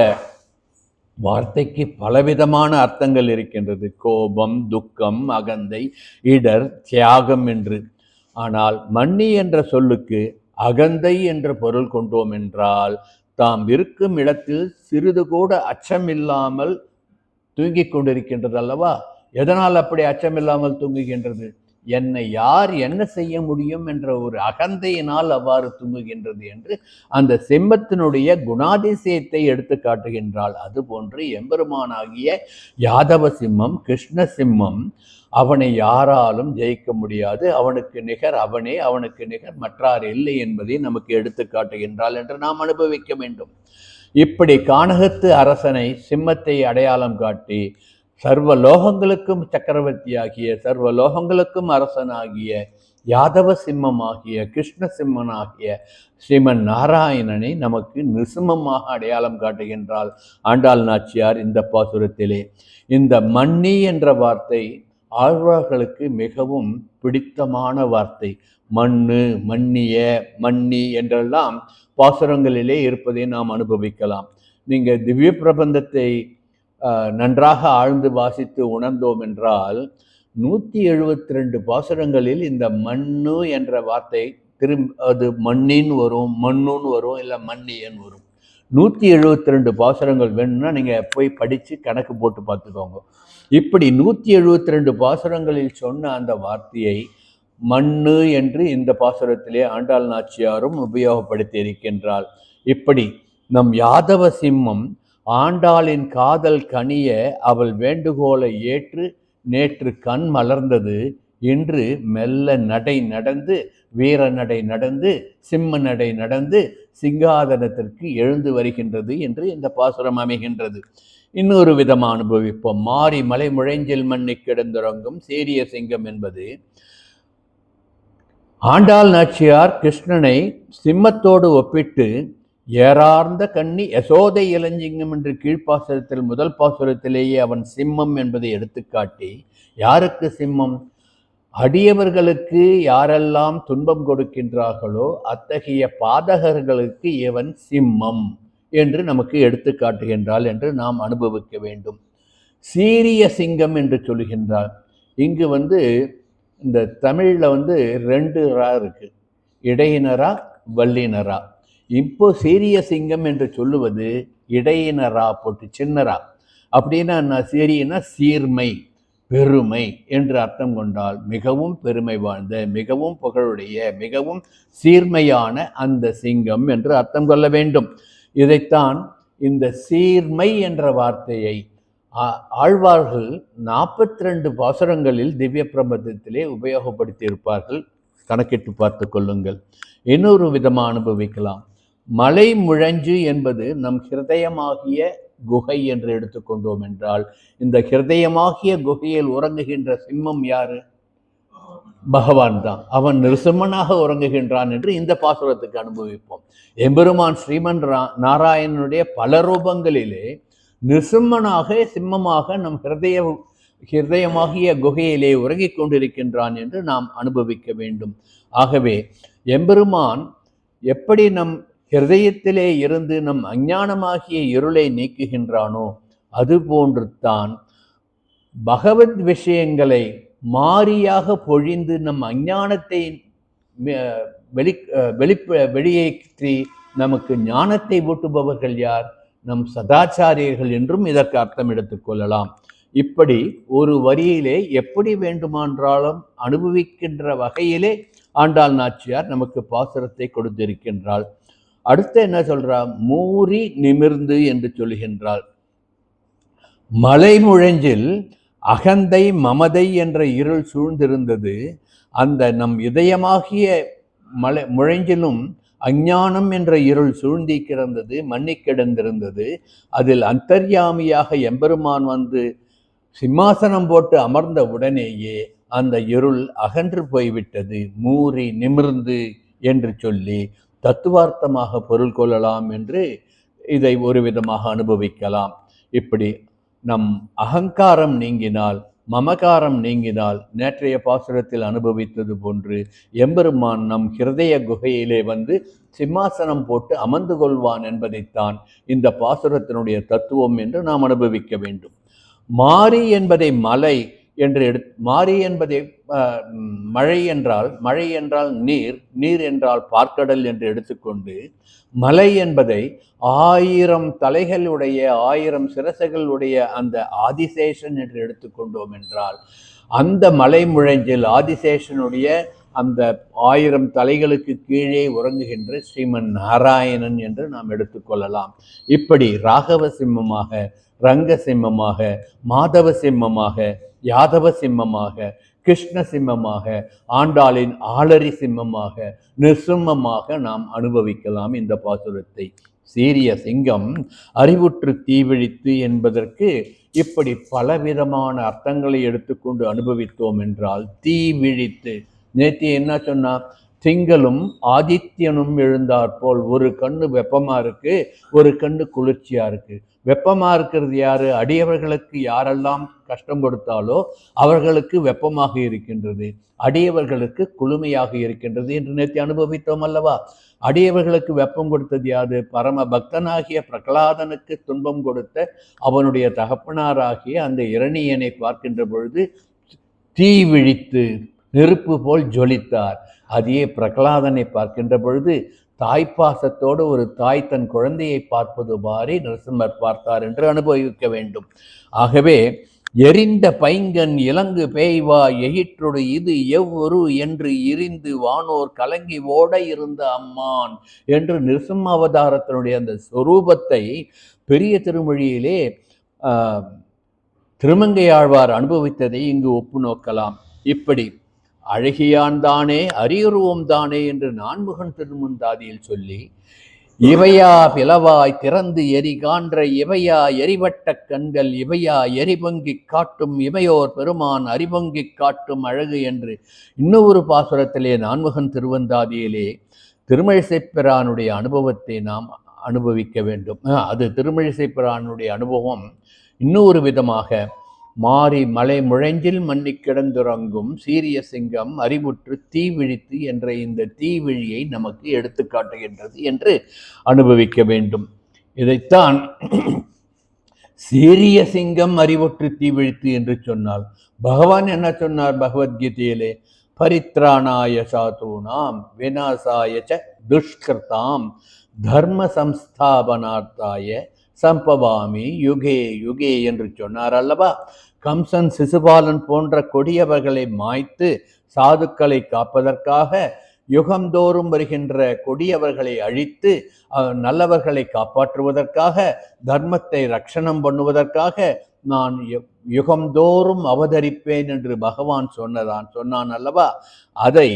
வார்த்தைக்கு பலவிதமான அர்த்தங்கள் இருக்கின்றது. கோபம், துக்கம், அகந்தை, இடர், தியாகம் என்று. ஆனால் மண்ணி என்ற சொல்லுக்கு அகந்தை என்ற பொருள் கொண்டோம் என்றால் தாம் இருக்கும் இடத்தில் சிறிது கூட அச்சமில்லாமல் தூங்கிக் கொண்டிருக்கின்றது அல்லவா? எதனால் அப்படி அச்சமில்லாமல் தூங்குகின்றது? என்னை யார் என்ன செய்ய முடியும் என்ற ஒரு அகந்தையினால் அவ்வாறு தூங்குகின்றது என்று அந்த சிம்மத்தினுடைய குணாதிசயத்தை எடுத்து காட்டுகின்றாள். அதுபோன்று எம்பெருமானாகிய யாதவ சிம்மம், கிருஷ்ண சிம்மம், அவனை யாராலும் ஜெயிக்க முடியாது. அவனுக்கு நிகர் அவனே, அவனுக்கு நிகர் மற்றார் இல்லை என்பதை நமக்கு எடுத்து காட்டுகின்றாள் என்று நாம் அனுபவிக்க வேண்டும். இப்படி கானகத்து அரசனை சிம்மத்தை அடையாளம் காட்டி சர்வலோகங்களுக்கும் சக்கரவர்த்தியாகிய சர்வலோகங்களுக்கும் அரசனாகிய யாதவ சிம்மமாகிய கிருஷ்ண சிம்மனாகிய ஸ்ரீமன் நாராயணனை நமக்கு நிருசிம்மமாக அடையாளம் காட்டுகின்றாள் ஆண்டாள் நாச்சியார் இந்த பாசுரத்திலே. இந்த மண்ணி என்ற வார்த்தை ஆழ்வார்களுக்கு மிகவும் பிடித்தமான வார்த்தை. மண்ணு, மன்னிய, மன்னி என்றெல்லாம் பாசுரங்களிலே இருப்பதை நாம் அனுபவிக்கலாம். நீங்கள் திவ்ய பிரபந்தத்தை நன்றாக ஆழ்ந்து வாசித்து உணர்ந்தோம் என்றால் 172 பாசுரங்களில் இந்த மண்ணு என்ற வார்த்தை அது மண்ணின் வரும், மண்ணுன்னு வரும், இல்லை மண்ணியன் வரும். 172 பாசுரங்கள் வேணும்னா நீங்கள் போய் படித்து கணக்கு போட்டு பார்த்துக்கோங்க. இப்படி 172 பாசுரங்களில் சொன்ன அந்த வார்த்தையை மண்ணு என்று இந்த பாசுரத்திலே ஆண்டாள் நாச்சியாரும் உபயோகப்படுத்தி இருக்கின்றாள். இப்படி நம் யாதவ சிம்மம் ஆண்டாளின் காதல் கனிய அவள் வேண்டுகோளை ஏற்று நேற்று கண் மலர்ந்தது, இன்று மெல்ல நடை நடந்து, வீர நடை நடந்து, சிம்ம நடை நடந்து சிங்காதனத்திற்கு எழுந்து வருகின்றது என்று இந்த பாசுரம் அமைகின்றது. இன்னொரு விதமாக அனுபவிப்போம். மாறி மலை முழைஞ்சில் மண்ணி கிடந்துறங்கும் சீரிய சிங்கம் என்பது ஆண்டாள் நாச்சியார் கிருஷ்ணனை சிம்மத்தோடு ஒப்பிட்டு ஏறார்ந்த கண்ணி யசோதை இளஞ்சிங்கம் என்று கீழ்ப்பாசுரத்தில் முதல் பாசுரத்திலேயே அவன் சிம்மம் என்பதை எடுத்துக்காட்டி, யாருக்கு சிம்மம்? அடியவர்களுக்கு யாரெல்லாம் துன்பம் கொடுக்கின்றார்களோ அத்தகைய பாதகர்களுக்கு இவன் சிம்மம் என்று நமக்கு எடுத்து காட்டுகின்றாள் என்று நாம் அனுபவிக்க வேண்டும். சீரிய சிங்கம் என்று சொல்கின்றார். இங்கு இந்த தமிழில் 2 ரா இருக்கு, இடையினரா வல்லினரா. இப்போ சீரிய சிங்கம் என்று சொல்லுவது இடையினரா போட்டு சின்னரா. அப்படின்னா சீரியனா சீர்மை, பெருமை என்று அர்த்தம் கொண்டால் மிகவும் பெருமை வாழ்ந்த, மிகவும் புகழுடைய, மிகவும் சீர்மையான அந்த சிங்கம் என்று அர்த்தம் கொள்ள வேண்டும். இதைத்தான் இந்த சீர்மை என்ற வார்த்தையை ஆழ்வார்கள் 42 பாசுரங்களில் திவ்ய பிரபந்தத்திலே உபயோகப்படுத்தி இருப்பார்கள். கணக்கிட்டு பார்த்து கொள்ளுங்கள். இன்னொரு விதமாக அனுபவிக்கலாம். மலை முழஞ்சு என்பது நம் ஹிருதயமாகிய குகை என்று எடுத்துக்கொண்டோம் என்றால், இந்த ஹிருதயமாகிய குகையில் உறங்குகின்ற சிம்மம் யாரு? பகவான் தான். அவன் நிருசிம்மனாக உறங்குகின்றான் என்று இந்த பாசுரத்துக்கு அனுபவிப்போம். எம்பெருமான் ஸ்ரீமன் நாராயணனுடைய பல ரூபங்களிலே நிருசிம்மனாக, சிம்மமாக நம் ஹிருதயமாகிய குகையிலே உறங்கிக் கொண்டிருக்கின்றான் என்று நாம் அனுபவிக்க வேண்டும். ஆகவே எம்பெருமான் எப்படி நம் ஹிருதயத்திலே இருந்து நம் அஞ்ஞானமாகிய இருளை நீக்குகின்றானோ அதுபோன்று தான் பகவத் விஷயங்களை மாறியாக பொழிந்து நம் அஞ்ஞானத்தை வெளியேற்றி நமக்கு ஞானத்தை ஊட்டுபவர்கள் யார்? நம் சதாச்சாரியர்கள் என்றும் இதற்கு அர்த்தம் எடுத்துக்கொள்ளலாம். இப்படி ஒரு வரியிலே எப்படி வேண்டுமானாலும் அனுபவிக்கின்ற வகையிலே ஆண்டாள் நாச்சியார் நமக்கு பாசுரத்தை கொடுத்திருக்கின்றாள். அடுத்து என்ன சொல்றா? மூறி நிமிர்ந்து என்று சொல்கின்றாள். மலை முழஞ்சில் அகந்தை மமதை என்ற இருள் சூழ்ந்திருந்தது. அந்த நம் இதயமாகிய முழஞ்சிலும் அஞ்ஞானம் என்ற இருள் சூழ்ந்தி கிடந்தது, மண்ணி கிடந்திருந்தது. அதில் அந்தர்யாமியாக எம்பெருமான் சிம்மாசனம் போட்டு அமர்ந்த உடனேயே அந்த இருள் அகன்று போய்விட்டது. மூறி நிமிர்ந்து என்று சொல்லி தத்துவார்த்தமாக பொருள் கொள்ளலாம் என்று இதை ஒரு விதமாக அனுபவிக்கலாம். இப்படி நம் அகங்காரம் நீங்கினால், மமகாரம் நீங்கினால், நேற்றைய பாசுரத்தில் அனுபவித்தது போன்று எம்பெருமான் நம் ஹிருதய குகையிலே சிம்மாசனம் போட்டு அமர்ந்து கொள்வான் என்பதைத்தான் இந்த பாசுரத்தினுடைய தத்துவம் என்று நாம் அனுபவிக்க வேண்டும். மாறி என்பதை மலை என்று மாறி என்பதை மழை என்றால் நீர், நீர் என்றால் பார்க்கடல் என்று எடுத்துக்கொண்டு, மலை என்பதை 1000 தலைகளுடைய 1000 சிரசுகளுடைய அந்த ஆதிசேஷன் என்று எடுத்துக்கொண்டோம் என்றால், அந்த மலை முழஞ்சில் ஆதிசேஷனுடைய அந்த 1000 தலைகளுக்கு கீழே உறங்குகின்ற ஸ்ரீமன் நாராயணன் என்று நாம் எடுத்துக்கொள்ளலாம். இப்படி ராகவ சிம்மமாக, ரங்க சிம்மமாக, மாதவ சிம்மமாக, யாதவ சிம்மமாக, கிருஷ்ண சிம்மமாக, ஆண்டாளின் ஆளரி சிம்மமாக, நிருசிம்மமாக நாம் அனுபவிக்கலாம் இந்த பாசுரத்தை. சீரிய சிங்கம் அறிவுற்று தீவிழித்து என்பதற்கு இப்படி பலவிதமான அர்த்தங்களை எடுத்துக்கொண்டு அனுபவித்தோம் என்றால், தீவிழித்து, நேற்று என்ன சொன்னா? திங்களும் ஆதித்யனும் எழுந்தாற்போல் ஒரு கண்ணு வெப்பமா இருக்கு, ஒரு கண்ணு குளிர்ச்சியா இருக்கு. வெப்பமா இருக்கிறது யாரு? அடியவர்களுக்கு யாரெல்லாம் கஷ்டம் கொடுத்தாலோ அவர்களுக்கு வெப்பமாக இருக்கின்றது, அடியவர்களுக்கு குளுமையாக இருக்கின்றது என்று நேற்று அனுபவித்தோம் அல்லவா? அடியவர்களுக்கு வெப்பம் கொடுத்தது யாது? பரம பக்தனாகிய பிரகலாதனுக்கு துன்பம் கொடுத்த அவனுடைய தகப்பனாராகிய அந்த இரணியனை பார்க்கின்ற பொழுது தீ விழித்து நெருப்பு போல் ஜொலித்தார். அதையே பிரகலாதனை பார்க்கின்ற பொழுது தாய்ப்பாசத்தோடு ஒரு தாய் தன் குழந்தையை பார்ப்பது மாதிரி நரசிம்மர் பார்த்தார் என்று அனுபவிக்க வேண்டும். ஆகவே எரிந்த பைங்கன் இலங்கு பேய்வா எகிற்றொடு இது எவ்வொரு என்று இரிந்து வானோர் கலங்கி ஓட இருந்த அம்மான் என்று நிருசிம்ம அவதாரத்தினுடைய அந்த சொரூபத்தை பெரிய திருமொழியிலே திருமங்கையாழ்வார் அனுபவித்ததை இங்கு ஒப்பு நோக்கலாம். இப்படி அழகியான் தானே அரியுருவம் தானே என்று நான்முகன் திருமுந்தாதியில் சொல்லி, இவையா பிளவாய் திறந்து எரி கான்ற இவையா எரிவட்ட கண்கள் இவையா எரிபங்கி காட்டும் இவையோர் பெருமான் அரிபங்கி காட்டும் அழகு என்று இன்னொரு பாசுரத்திலே நான்முகன் திருவந்தாதியிலே திருமழிசைப்பிரானுடைய அனுபவத்தை நாம் அனுபவிக்க வேண்டும். அது திருமழிசைப்பிரானுடைய அனுபவம் இன்னொரு விதமாக மாறி மலை முழஞ்சில் மன்னி கிடந்துறங்கும் சீரிய சிங்கம் அறிவுற்று தீ விழித்து என்ற இந்த தீவிழியை நமக்கு எடுத்து காட்டுகின்றது என்று அனுபவிக்க வேண்டும். இதைத்தான் சீரிய சிங்கம் அறிவுற்று தீ விழித்து என்று சொன்னால் பகவான் என்ன சொன்னார் பகவத்கீதையிலே? பரித்ராணாய சாதூனாம் விநாசாய ச துஷ்கிருதாம் தர்ம சம்ஸ்தாபனார்த்தாய சம்பவாமி யுகே யுகே என்று சொன்னார் அல்லவா? கம்சன் சிசுபாலன் போன்ற கொடியவர்களை மாய்த்து சாதுக்களை காப்பதற்காக யுகந்தோறும் வருகின்ற கொடியவர்களை அழித்து நல்லவர்களை காப்பாற்றுவதற்காக தர்மத்தை ரட்சணம் பண்ணுவதற்காக நான் யுகந்தோறும் அவதரிப்பேன் என்று பகவான் சொன்னான் அல்லவா? அதை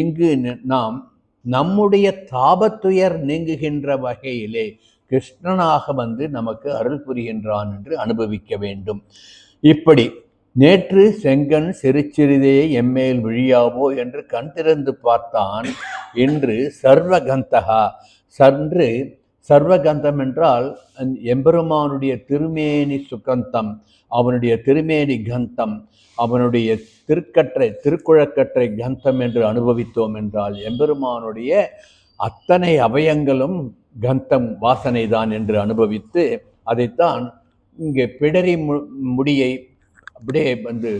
இங்கு நாம் நம்முடைய தாபத்துயர் நீங்குகின்ற வகையிலே கிருஷ்ணனாக வந்து நமக்கு அருள் புரிகின்றான் என்று அனுபவிக்க வேண்டும். இப்படி நேற்று செங்கன் சிறுச்சிறிதே எம்மேல் விழியாவோ என்று கண் திறந்து பார்த்தான். இன்று சர்வகந்தகா சன்று சர்வகந்தம் என்றால் எம்பெருமானுடைய திருமேனி சுகந்தம், அவனுடைய திருமேனி கந்தம், அவனுடைய திருக்குழக்கற்றை கந்தம் என்று அனுபவித்தோம் என்றால் எம்பெருமானுடைய அத்தனை அவயங்களும் கந்தம் வாசனை தான் என்று அனுபவித்து அதைத்தான் இங்கே பிடரி முடியை அப்படியே வந்து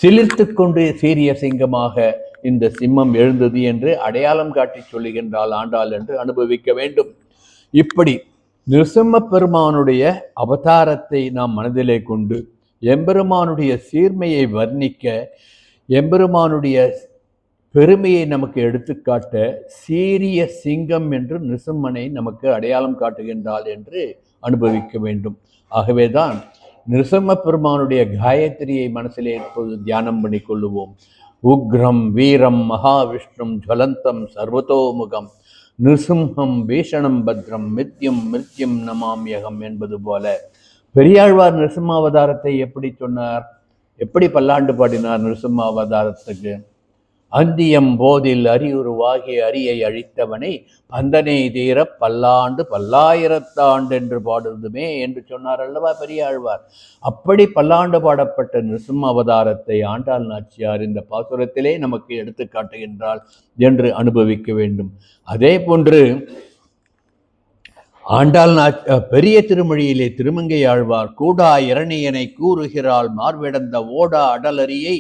சிலிர்த்து கொண்டு சீரிய சிங்கமாக இந்த சிம்மம் எழுந்தது என்று அடையாளம் காட்டி சொல்லுகின்றாள் ஆண்டாள் என்று அனுபவிக்க வேண்டும். இப்படி நிருசிம்ம பெருமானுடைய அவதாரத்தை நாம் மனதிலே கொண்டு எம்பெருமானுடைய சீர்மையை வர்ணிக்க, எம்பெருமானுடைய பெருமையை நமக்கு எடுத்துக்காட்ட சீரிய சிங்கம் என்று நிருசிம்மனை நமக்கு அடையாளம் காட்டுகின்றாள் என்று அனுபவிக்க வேண்டும். ஆகவேதான் நிருசிம்ம பெருமானுடைய காயத்ரியை மனசிலே இப்போது தியானம் பண்ணி கொள்ளுவோம். உக்ரம் வீரம் மகாவிஷ்ணும் ஜுவலந்தம் சர்வதோமுகம் நிருசிம்ஹம் பீஷணம் பத்ரம் மித்யம் மிருத்யம் நமாமியகம் என்பது போல பெரியாழ்வார் நிருசிம்மாவதாரத்தை எப்படி சொன்னார், எப்படி பல்லாண்டு பாடினார் நிருசிம்மாவதாரத்துக்கு? அந்தியம் போதில் அரியுருவாகி அரியை அழித்தவனை பந்தனை தீர பல்லாண்டு பல்லாயிரத்தாண்டு என்று பாடுதுமே என்று சொன்னார் அல்லவா பெரியாழ்வார். அப்படி பல்லாண்டு பாடப்பட்ட நிருசிம்ம அவதாரத்தை ஆண்டாள் நாச்சியார் இந்த பாசுரத்திலே நமக்கு எடுத்து காட்டுகின்றாள் என்று அனுபவிக்க வேண்டும். அதே போன்று ஆண்டாள் பெரிய திருமொழியிலே திருமங்கையாழ்வார் கூடா இரணியனை கூறுகிறாள் மார்விடந்த ஓடா அடலரியை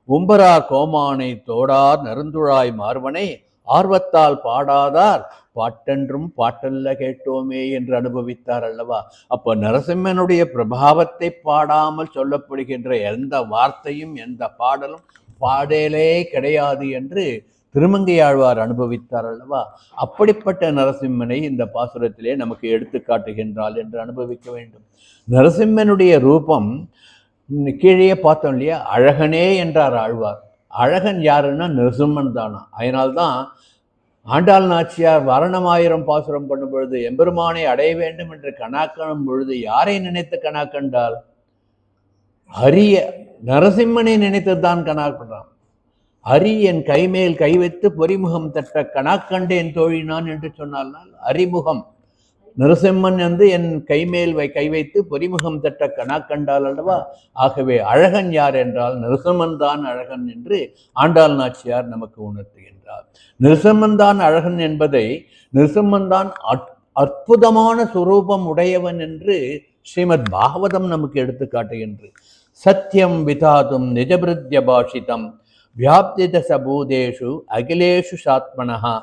உம்பரா கோமானை தோடார் நருந்துழாய் மார்வனை ஆர்வத்தால் பாடாதார் பாட்டென்றும் பாட்டல்ல கேட்டோமே என்று அனுபவித்தார் அல்லவா? அப்போ நரசிம்மனுடைய பிரபாவத்தை பாடாமல் சொல்லப்படுகின்ற எந்த வார்த்தையும் எந்த பாடலும் பாடலே கிடையாது என்று திருமங்கையாழ்வார் அனுபவித்தார் அல்லவா? அப்படிப்பட்ட நரசிம்மனை இந்த பாசுரத்திலே நமக்கு எடுத்து காட்டுகின்றாள் என்று அனுபவிக்க வேண்டும். நரசிம்மனுடைய ரூபம் கீழே பார்த்தோம் இல்லையா? அழகனே என்றார் ஆழ்வார். அழகன் யாருன்னா நரசிம்மன் தானா. அதனால்தான் ஆண்டாள் நாச்சியார் வரணமாயிரம் பாசுரம் பண்ணும் பொழுது எம்பெருமானை அடைய வேண்டும் என்று கணாக்கணும் பொழுது யாரை நினைத்து கணாக்கண்டாள்? அரிய நரசிம்மனை நினைத்துதான் கணாக்கண்டான். அரி என் கைமேல் கை வைத்து பொறிமுகம் தட்ட கணாக்கண்டேன் தோழினான் என்று சொன்னால் அறிமுகம். நரசிம்மன் என் கைமேல் கை வைத்து பொறிமுகம் தட்ட கணாக்கண்டால் அல்லவா. ஆகவே அழகன் யார் என்றால் நரசிம்மன் தான் அழகன் என்று ஆண்டாள் நாச்சியார் நமக்கு உணர்த்துகின்றார். நரசிம்மன் தான் அழகன் என்பதை, நரசிம்மன் தான் அற்புதமான சுரூபம் உடையவன் என்று ஸ்ரீமத் பாகவதம் நமக்கு எடுத்து காட்டுகின்றது. சத்தியம் விதாதும் நிஜபிருத்ய பாஷிதம் வியாப்தித சபூதேஷு அகிலேஷு சாத்மனஹா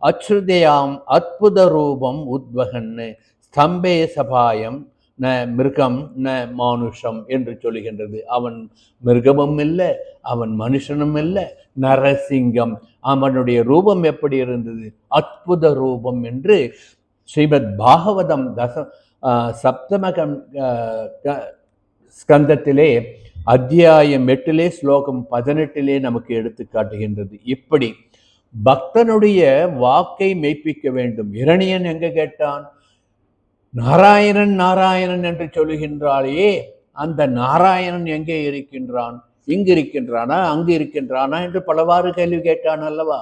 அச்ருதயாம் அற்புத ரூபம் உத்வகன்னு ஸ்தம்பே சபாயம் ந மிருகம் ந மானுஷம் என்று சொல்லுகின்றது. அவன் மிருகமும் இல்லை, அவன் மனுஷனும் இல்லை, நரசிங்கம். அவனுடைய ரூபம் எப்படி இருந்தது? அற்புத ரூபம் என்று ஸ்ரீமத் பாகவதம் சப்தம ஸ்கந்தத்திலே அத்தியாயம் 8 ஸ்லோகம் 18 நமக்கு எடுத்து காட்டுகின்றது. இப்படி பக்தனுடைய வாக்கை மெய்ப்பிக்க வேண்டும். இரணியன் எங்க கேட்டான்? நாராயணன் நாராயணன் என்று சொல்லுகின்றாலேயே, அந்த நாராயணன் எங்கே இருக்கின்றான்? இங்கு இருக்கின்றானா அங்கு இருக்கின்றானா என்று பலவாறு கேள்வி கேட்டான் அல்லவா.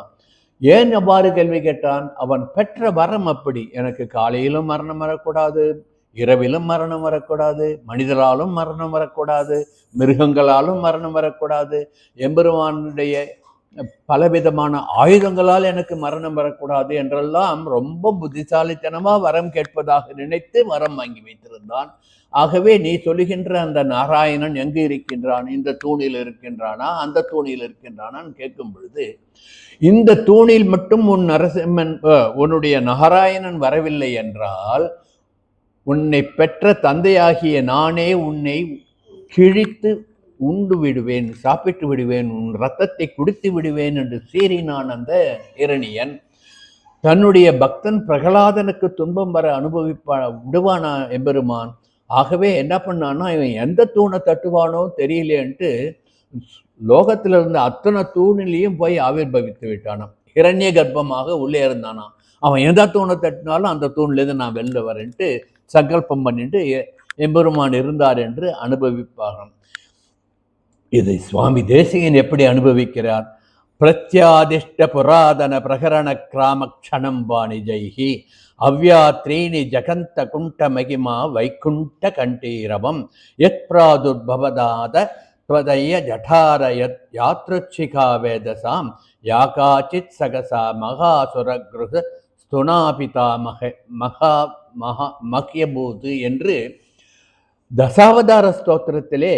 ஏன் அவ்வாறு கேள்வி கேட்டான்? அவன் பெற்ற வரம் அப்படி. எனக்கு காலையிலும் மரணம் வரக்கூடாது, இரவிலும் மரணம் வரக்கூடாது, மனிதராலும் மரணம் வரக்கூடாது, மிருகங்களாலும் மரணம் வரக்கூடாது, எம்பெருமானுடைய பலவிதமான ஆயுதங்களால் எனக்கு மரணம் வரக்கூடாது என்றெல்லாம் ரொம்ப புத்திசாலித்தனமா வரம் கேட்பதாக நினைத்து வரம் வாங்கி வைத்திருந்தான். ஆகவே நீ சொல்லுகின்ற அந்த நாராயணன் எங்கு இருக்கின்றான்? இந்த தூணில் இருக்கின்றானா அந்த தூணில் இருக்கின்றானான்னு கேட்கும் பொழுது, இந்த தூணில் மட்டும் உன் நரசிம்மன் உன்னுடைய நாராயணன் வரவில்லை என்றால் உன்னை பெற்ற தந்தையாகிய நானே உன்னை கிழித்து உண்டு விடுவேன், சாப்பிட்டு விடுவேன், உன் ரத்தத்தை குடித்து விடுவேன் என்று சீறினான் அந்த இரணியன். தன்னுடைய பக்தன் பிரகலாதனுக்கு துன்பம் வர விடுவானா எம்பெருமான்? ஆகவே என்ன பண்ணான்னா, இவன் எந்த தூணை தட்டுவானோ தெரியலேன்ட்டு லோகத்தில் இருந்த அத்தனை தூணிலையும் போய் ஆவிர்பவித்து விட்டானாம். இரண்ய கர்ப்பமாக உள்ளே இருந்தானாம். அவன் எந்த தூணை தட்டினாலும் அந்த தூண்லேருந்து நான் வெளில வரேன்ட்டு சங்கல்பம் பண்ணிட்டு எம்பெருமான் இருந்தார் என்று அனுபவிப்பார்கள். இதை சுவாமி தேசிகன் எப்படி அனுபவிக்கிறார்? பிரத்யாதிஷ்ட புராதன பிரகரண கிராம க்ஷணம் வாணிஜைஹி அவ்யாத்ரீனி ஜகந்த குண்ட மகிமா வைகுண்ட கண்டீரவம் யத் பிராதுர்பவதாத त्वदय्य जठारयत् यात्रच्छिखा वेदसां याकाचित् सगसा மகாசுரகிருஹ ஸ்துனாபிதா மஹ்யபூது என்று தசாவதார ஸ்தோத்திரத்திலே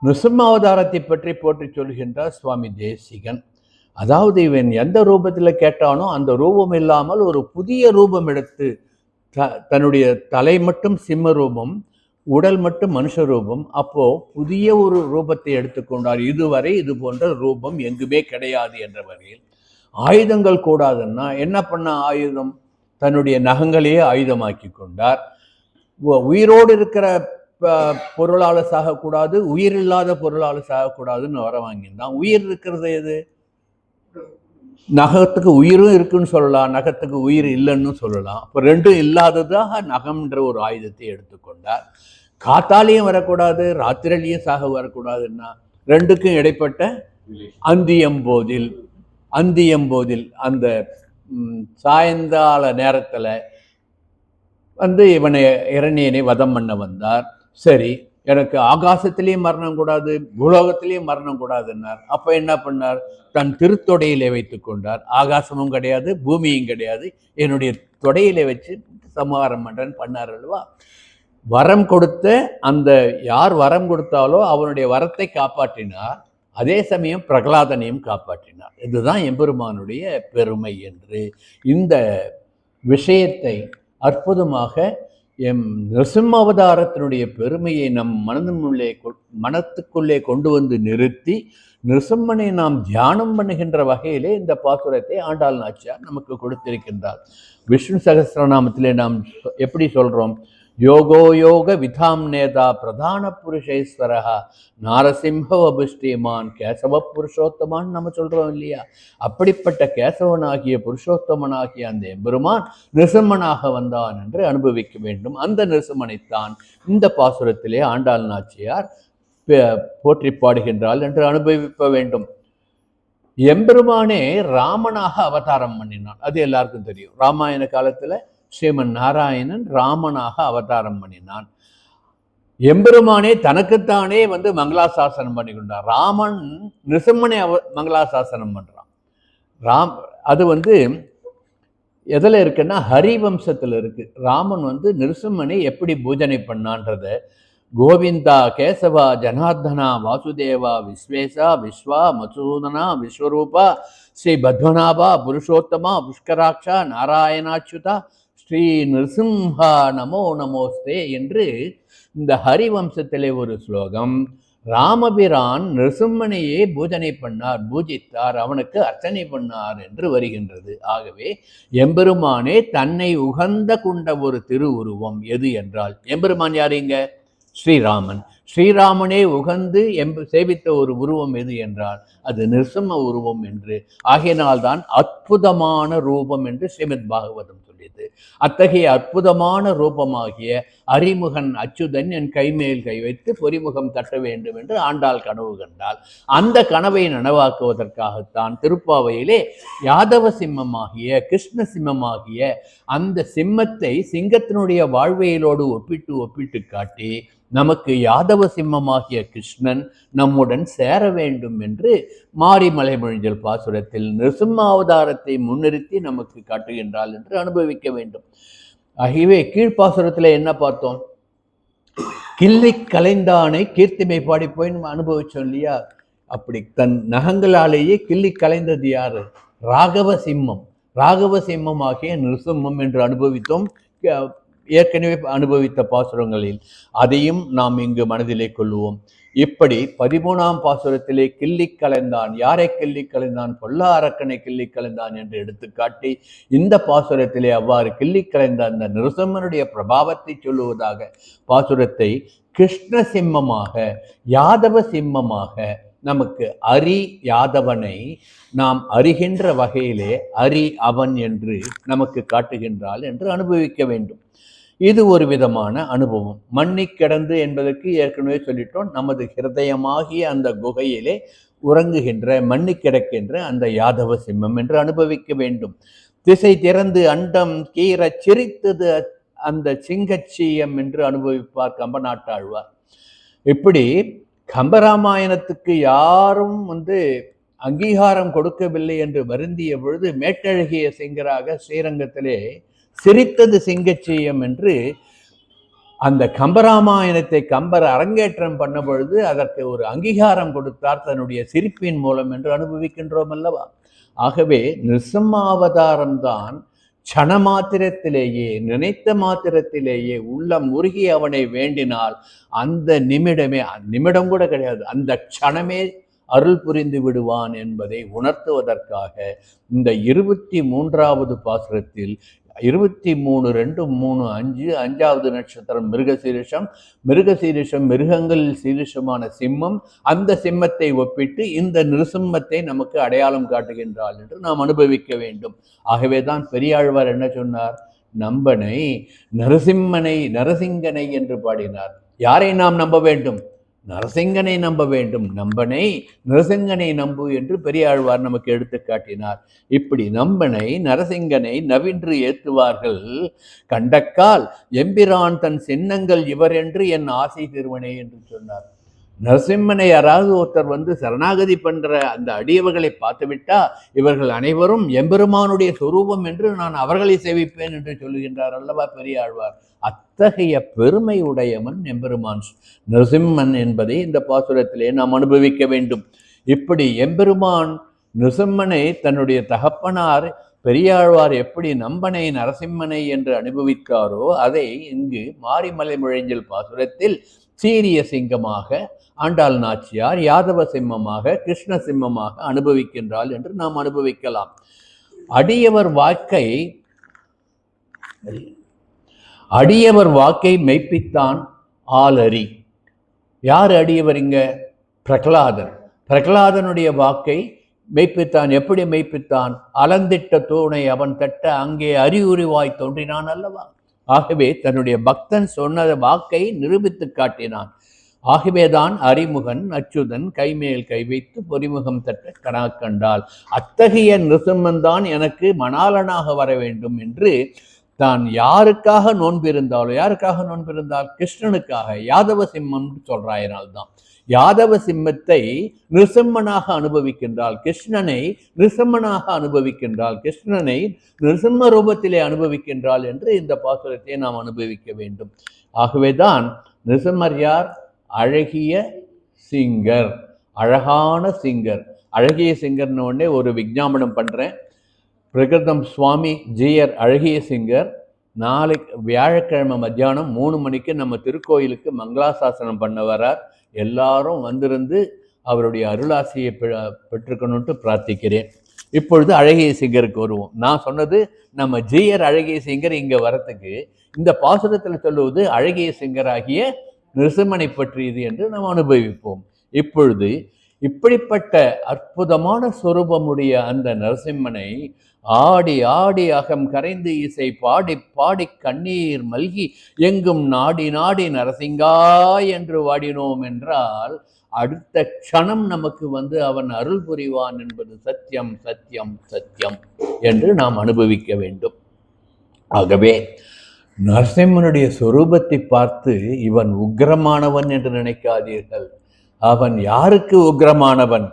நிருசிம்மாவதாரத்தை பற்றி போற்றி சொல்கின்றார் சுவாமி தேசிகன். அதாவது இவன் எந்த ரூபத்தில் கேட்டானோ அந்த ரூபம் இல்லாமல் ஒரு புதிய ரூபம் எடுத்து, தன்னுடைய தலை மட்டும் சிம்ம ரூபம், உடல் மட்டும் மனுஷ ரூபம், அப்போ புதிய ஒரு ரூபத்தை எடுத்துக்கொண்டார். இதுவரை இது போன்ற ரூபம் எங்குமே கிடையாது என்ற வகையில். ஆயுதங்கள் கூடாதுன்னா என்ன பண்ண? ஆயுதம் தன்னுடைய நகங்களையே ஆயுதமாக்கி கொண்டார். உயிரோடு இருக்கிற பொருளால் சாகக்கூடாது, உயிர் இல்லாத பொருளால் சாகக்கூடாதுன்னு வர வாங்கியிருந்தான். உயிர் இருக்கிறது எது? நகத்துக்கு உயிரும் இருக்குன்னு சொல்லலாம், நகத்துக்கு உயிர் இல்லைன்னு சொல்லலாம். இப்போ ரெண்டும் இல்லாததாக நகம்ன்ற ஒரு ஆயுதத்தை எடுத்துக்கொண்டார். காத்தாலையும் வரக்கூடாது, ராத்திரிலையும் சாக வரக்கூடாதுன்னா ரெண்டுக்கும் இடைப்பட்ட அந்தியம்போதில் அந்த சாயந்தால நேரத்தில் இவனை இரணியனை வதம் பண்ண வந்தார். சரி, எனக்கு ஆகாசத்திலையும் மரணம் கூடாது, பூலோகத்திலையும் மரணம் கூடாதுன்னார். அப்போ என்ன பண்ணார்? தன் திருத்தொடையிலே வைத்து கொண்டார். ஆகாசமும் கிடையாது, பூமியும் கிடையாது, என்னுடைய தொடையிலே வச்சு சம்ஹாரம் பண்ணுறேன்னு பண்ணார் அல்லவா. வரம் கொடுத்த அந்த யார் வரம் கொடுத்தாலோ அவனுடைய வரத்தை காப்பாற்றினார், அதே சமயம் பிரகலாதனையும் காப்பாற்றினார். இதுதான் எம்பெருமானுடைய பெருமை என்று இந்த விஷயத்தை அற்புதமாக நிருசிம்மாவதாரத்தினுடைய பெருமையை நம் மனத்துக்குள்ளே கொண்டு வந்து நிறுத்தி நிருசிம்மனை நாம் தியானம் பண்ணுகின்ற வகையிலே இந்த பாசுரத்தை ஆண்டாள் நாச்சியார் நமக்கு கொடுத்திருக்கின்றார். விஷ்ணு சகஸ்ரநாமத்திலே நாம் எப்படி சொல்றோம்? யோகோ யோக விதாம் நேதா பிரதான புருஷேஸ்வரா நாரசிம்ஹ அபிஷ்டிமான் கேசவ புருஷோத்தமான் நம்ம சொல்றோம் இல்லையா? அப்படிப்பட்ட கேசவனாகிய புருஷோத்தமனாகிய அந்த எம்பெருமான் நிருசிம்மனாக வந்தான் என்று அனுபவிக்க வேண்டும். அந்த நிருசிம்மனைத்தான் இந்த பாசுரத்திலே ஆண்டாள் நாச்சியார் போற்றி பாடுகின்றாள் என்று அனுபவிக்க வேண்டும். எம்பெருமானே ராமனாக அவதாரம் பண்ணினான். அது எல்லாருக்கும் தெரியும். ராமாயண காலத்துல ஸ்ரீமன் நாராயணன் ராமனாக அவதாரம் பண்ணினான். எம்பெருமானே தனக்குத்தானே மங்களாசாசனம் பண்ணி கொண்டார். ராமன் நிருசிம்மனை மங்களாசாசனம் பண்றான். அது எதில் இருக்குன்னா ஹரிவம்சத்தில் இருக்கு. ராமன் நிருசிம்மனை எப்படி பூஜனை பண்ணான்றத கோவிந்தா கேசவா ஜனார்தனா வாசுதேவா விஸ்வேசா விஸ்வா மசூதனா விஸ்வரூபா ஸ்ரீ பத்மநாபா புருஷோத்தமா புஷ்கராட்சா நாராயணாச்சுதா ஸ்ரீ நிருசிம்ஹா நமோ நமோஸ்தே என்று இந்த ஹரிவம்சத்திலே ஒரு ஸ்லோகம். ராமபிரான் நிருசிம்மனையே பூஜனை பண்ணார், பூஜித்தார், அவனுக்கு அர்ச்சனை பண்ணார் என்று வருகின்றது. ஆகவே எம்பெருமானே தன்னை உகந்த கொண்ட ஒரு திருவுருவம் எது என்றால், எம்பெருமான் யாருங்க? ஸ்ரீராமன். ஸ்ரீராமனே உகந்து சேவித்த ஒரு உருவம் எது என்றால் அது நிருசிம்ம உருவம் என்று. ஆகையினால்தான் அற்புதமான ரூபம் என்று ஸ்ரீமத் பாகவதம் சொல்லியது. அத்தகைய அற்புதமான ரூபமாகிய அறிமுகன் அச்சுதன் என் கைமேல் கை வைத்து பொறிமுகம் தட்ட வேண்டும் என்று ஆண்டாள் கனவு கண்டாள். அந்த கனவை நனவாக்குவதற்காகத்தான் திருப்பாவையிலே யாதவ சிம்மமாகிய கிருஷ்ண சிம்மமாகிய அந்த சிம்மத்தை சிங்கத்தினுடைய வாழ்வையிலோடு ஒப்பிட்டு காட்டி நமக்கு யாதவ சிம்மமாகிய கிருஷ்ணன் நம்முடன் சேர வேண்டும் என்று மாரிமலை மொழிஞ்சல் பாசுரத்தில் நிருசிம்மாவதாரத்தை முன்னிறுத்தி நமக்கு காட்டுகின்றாள் என்று அனுபவிக்க வேண்டும். ஆகவே கீழ்ப்பாசுரத்தில் என்ன பார்த்தோம்? கிள்ளி கலைந்தானை கீர்த்திமை பாடி போய் நம்ம அனுபவிச்சோம் இல்லையா? அப்படி தன் நகங்களாலேயே கிள்ளி கலைந்தது யாரு? ராகவ சிம்மம். ராகவ சிம்மம் ஆகிய நிருசிம்மம் என்று அனுபவித்தோம். ஏற்கனவே அனுபவித்த பாசுரங்களில் அதையும் நாம் இங்கு மனதிலே கொள்ளுவோம். இப்படி 13ஆம் பாசுரத்திலே கிள்ளி கலைந்தான். யாரை கிள்ளி கலைந்தான்? பொல்லா அரக்கனை கிள்ளி கலைந்தான் என்று எடுத்துக்காட்டி இந்த பாசுரத்திலே அவ்வாறு கிள்ளி கலைந்த அந்த நிருசிம்மனுடைய பிரபாவத்தை சொல்லுவதாக பாசுரத்தை கிருஷ்ண சிம்மமாக யாதவ சிம்மமாக நமக்கு அரி யாதவனை நாம் அறிகின்ற வகையிலே அரி அவன் என்று நமக்கு காட்டுகின்றாள் என்று அனுபவிக்க வேண்டும். இது ஒரு விதமான அனுபவம். மண்ணி கிடந்து என்பதற்கு ஏற்கனவே சொல்லிட்டோம். நமது ஹிருதயமாகிய அந்த குகையிலே உறங்குகின்ற மண்ணி கிடக்கின்ற அந்த யாதவ சிம்மம் என்று அனுபவிக்க வேண்டும். திசை திறந்து அண்டம் கீர சிரித்தது அந்த சிங்கச்சீயம் என்று அனுபவிப்பார் கம்பநாட்டாழ்வார். இப்படி கம்பராமாயணத்துக்கு யாரும் அங்கீகாரம் கொடுக்கவில்லை என்று வருந்திய பொழுது மேட்டழகிய சிங்கராக ஸ்ரீரங்கத்திலே சிரித்தது சிங்கச்சீயம் என்று அந்த கம்பராமாயணத்தை கம்பர் அரங்கேற்றம் பண்ண பொழுது அதற்கு ஒரு அங்கீகாரம் கொடுத்தார் தன்னுடைய சிரிப்பின் மூலம் என்று அனுபவிக்கின்றோம் அல்லவா? ஆகவே நிருசிம்மாவதாரம்தான் சன மாத்திரத்திலேயே நினைத்த மாத்திரத்திலேயே உள்ளம் உருகி அவனை வேண்டினால் அந்த நிமிடம் கூட கிடையாது, அந்த க்ஷணமே அருள் புரிந்து விடுவான் என்பதை உணர்த்துவதற்காக இந்த 23வது பாசுரத்தில் 23:2-3:5 5வது நட்சத்திரம் மிருகசீரிஷம் மிருகங்களில் சீரிஷமான சிம்மம், அந்த சிம்மத்தை ஒப்பிட்டு இந்த நிருசிம்மத்தை நமக்கு அடையாளம் காட்டுகின்றாள் என்று நாம் அனுபவிக்க வேண்டும். ஆகவேதான் பெரியாழ்வார் என்ன சொன்னார்? நம்பனை நரசிங்கனை என்று பாடினார். யாரை நாம் நம்ப வேண்டும்? நரசிங்கனை நம்ப வேண்டும். நம்பனை நரசிங்கனை நம்பு என்று பெரியாழ்வார் நமக்கு எடுத்து காட்டினார். இப்படி நம்பனை நரசிங்கனை நவின்று ஏத்துவார்கள் கண்டக்கால் எம்பிரான் தன் சின்னங்கள் இவர் என்று என் ஆசை திருவனே என்று சொன்னார். நரசிம்மனை யாராவது ஒருத்தர் சரணாகதி பண்ற அந்த அடியவர்களை பார்த்துவிட்டா இவர்கள் அனைவரும் எம்பெருமானுடைய சொரூபம் என்று நான் அவர்களை சேவிப்பேன் என்று சொல்லுகின்றார் அல்லவா பெரியாழ்வார். அத்தகைய பெருமை உடையவன் எம்பெருமான் நரசிம்மன் என்பதை இந்த பாசுரத்திலே நாம் அனுபவிக்க வேண்டும். இப்படி எம்பெருமான் நிருசிம்மனை தன்னுடைய தகப்பனார் பெரியாழ்வார் எப்படி நம்பனை நரசிம்மனை என்று அனுபவித்தாரோ அதை இங்கு மாரிமலை முழஞ்சல் பாசுரத்தில் சீரிய சிங்கமாக ஆண்டாள் நாச்சியார் யாதவ சிம்மமாக கிருஷ்ண சிம்மமாக அனுபவிக்கின்றாள் என்று நாம் அனுபவிக்கலாம். அடியவர் வாக்கை மெய்ப்பித்தான் ஆலரி. யார் அடியவர் இங்க? பிரகலாதனுடைய வாக்கை மெய்ப்பித்தான். எப்படி மெய்ப்பித்தான்? அலந்திட்ட தூணை அவன் தட்ட அங்கே அறிவுரிவாய் தோன்றினான் அல்லவா? ஆகவே தன்னுடைய பக்தன் சொன்ன வாக்கை நிரூபித்து காட்டினான். ஆகவேதான் அறிமுகன் அச்சுதன் கைமேல் கை வைத்து பொறிமுகம் தட்ட கணா கண்டால் அத்தகைய நிருசிம்மன் எனக்கு மணாளனாக வர வேண்டும் என்று தான் யாருக்காக நோன்பிருந்தால் கிருஷ்ணனுக்காக யாதவ சிம்மம் சொல்றாயினால்தான் யாதவ சிம்மத்தை நிருசிம்மனாக அனுபவிக்கின்றாள், கிருஷ்ணனை நிருசிம்மனாக அனுபவிக்கின்றாள், கிருஷ்ணனை நிருசிம்ம ரூபத்திலே அனுபவிக்கின்றாள் என்று இந்த பாசுரத்தை நாம் அனுபவிக்க வேண்டும். ஆகவேதான் நிருசிம்மர் யார்? அழகிய சிங்கர், அழகான சிங்கர். அழகிய சிங்கர்னு உடனே ஒரு விஞ்ஞாபனம் பண்றேன். பிரகிருதம் சுவாமி ஜிஆர் அழகிய சிங்கர் நாளைக்கு வியாழக்கிழமை மத்தியானம் 3 மணிக்கு நம்ம திருக்கோயிலுக்கு மங்களாசாசனம் பண்ண வரார். எல்லாரும் வந்திருந்து அவருடைய அருளாசியை பெற்றுக்கணும்ட்டு பிரார்த்திக்கிறேன். இப்பொழுது அழகிய சிங்கருக்கு வருவோம். நான் சொன்னது நம்ம ஜிஆர் அழகிய சிங்கர் இங்க வரத்துக்கு, இந்த பாசுரத்தில் சொல்லுவது அழகிய சிங்கராகிய நிருசிம்மனை பற்றியது என்று நாம் அனுபவிப்போம். இப்பொழுது இப்படிப்பட்ட அற்புதமான சொரூபமுடைய அந்த நரசிம்மனை ஆடி ஆடி அகம் கரைந்து இசை பாடி பாடி கண்ணீர் மல்கி எங்கும் நாடி நாடி நரசிங்கா என்று வாடினோம் என்றால் அடுத்த க்ஷணம் நமக்கு அவன் அருள் புரிவான் என்பது சத்தியம் சத்தியம் சத்தியம் என்று நாம் அனுபவிக்க வேண்டும். ஆகவே நரசிம்மனுடைய சொரூபத்தை பார்த்து இவன் உக்கிரமானவன் என்று நினைக்காதீர்கள். அவன் யாருக்கு உக்கிரமானவன்?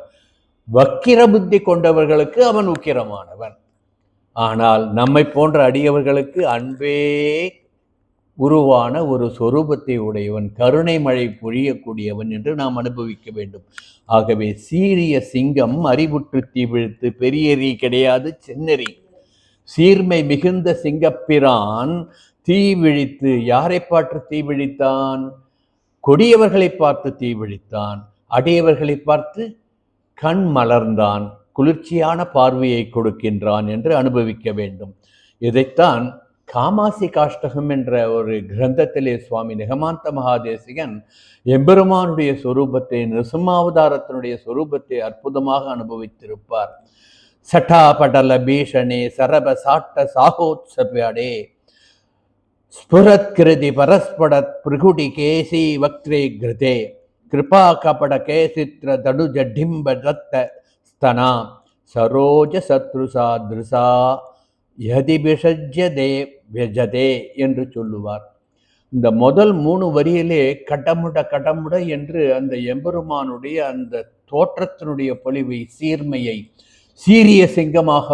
வக்கிர புத்தி கொண்டவர்களுக்கு அவன் உக்கிரமானவன். ஆனால் நம்மை போன்ற அடியவர்களுக்கு அன்பே உருவான ஒரு சொரூபத்தை உடையவன், கருணை மழை பொழியக்கூடியவன் என்று நாம் அனுபவிக்க வேண்டும். ஆகவே சீரிய சிங்கம் அறிவுற்று தீவிழித்து பெரியரி கிடையாது சின்னரி. சீர்மை மிகுந்த சிங்கப்பிரான் தீவிழித்து யாரை பார்த்து தீவிழித்தான்? கொடியவர்களை பார்த்து தீவிழித்தான், அடியவர்களை பார்த்து கண் மலர்ந்தான், குளிர்ச்சியான பார்வையை கொடுக்கின்றான் என்று அனுபவிக்க வேண்டும். இதைத்தான் காமாசி காஷ்டகம் என்ற ஒரு கிரந்தத்திலே சுவாமி நிகமாந்த மகாதேசிகன் எம்பெருமானுடைய சொரூபத்தை, நிருசிம்மாவதாரத்தினுடைய சொரூபத்தை அற்புதமாக அனுபவித்திருப்பார். சட்டா படல பீஷணே சரப சாட்ட சாகோத்சபடே ஸ்புரத்கிருதி பரஸ்படத் பிருகுடி கேசி வக்ரே கிருதே கிருபா கபட கேசித்ர தடுஜ டிம்ப தத்த ஸ்தனா சரோஜ சத்ருசா திருசா யதிபிஷஜ்யதே வியஜதே என்று சொல்லுவார். இந்த முதல் 3 வரியிலே கடமுட என்று அந்த எம்பெருமானுடைய அந்த தோற்றத்தினுடைய பொலிவை, சீர்மையை, சீரிய சிங்கமாக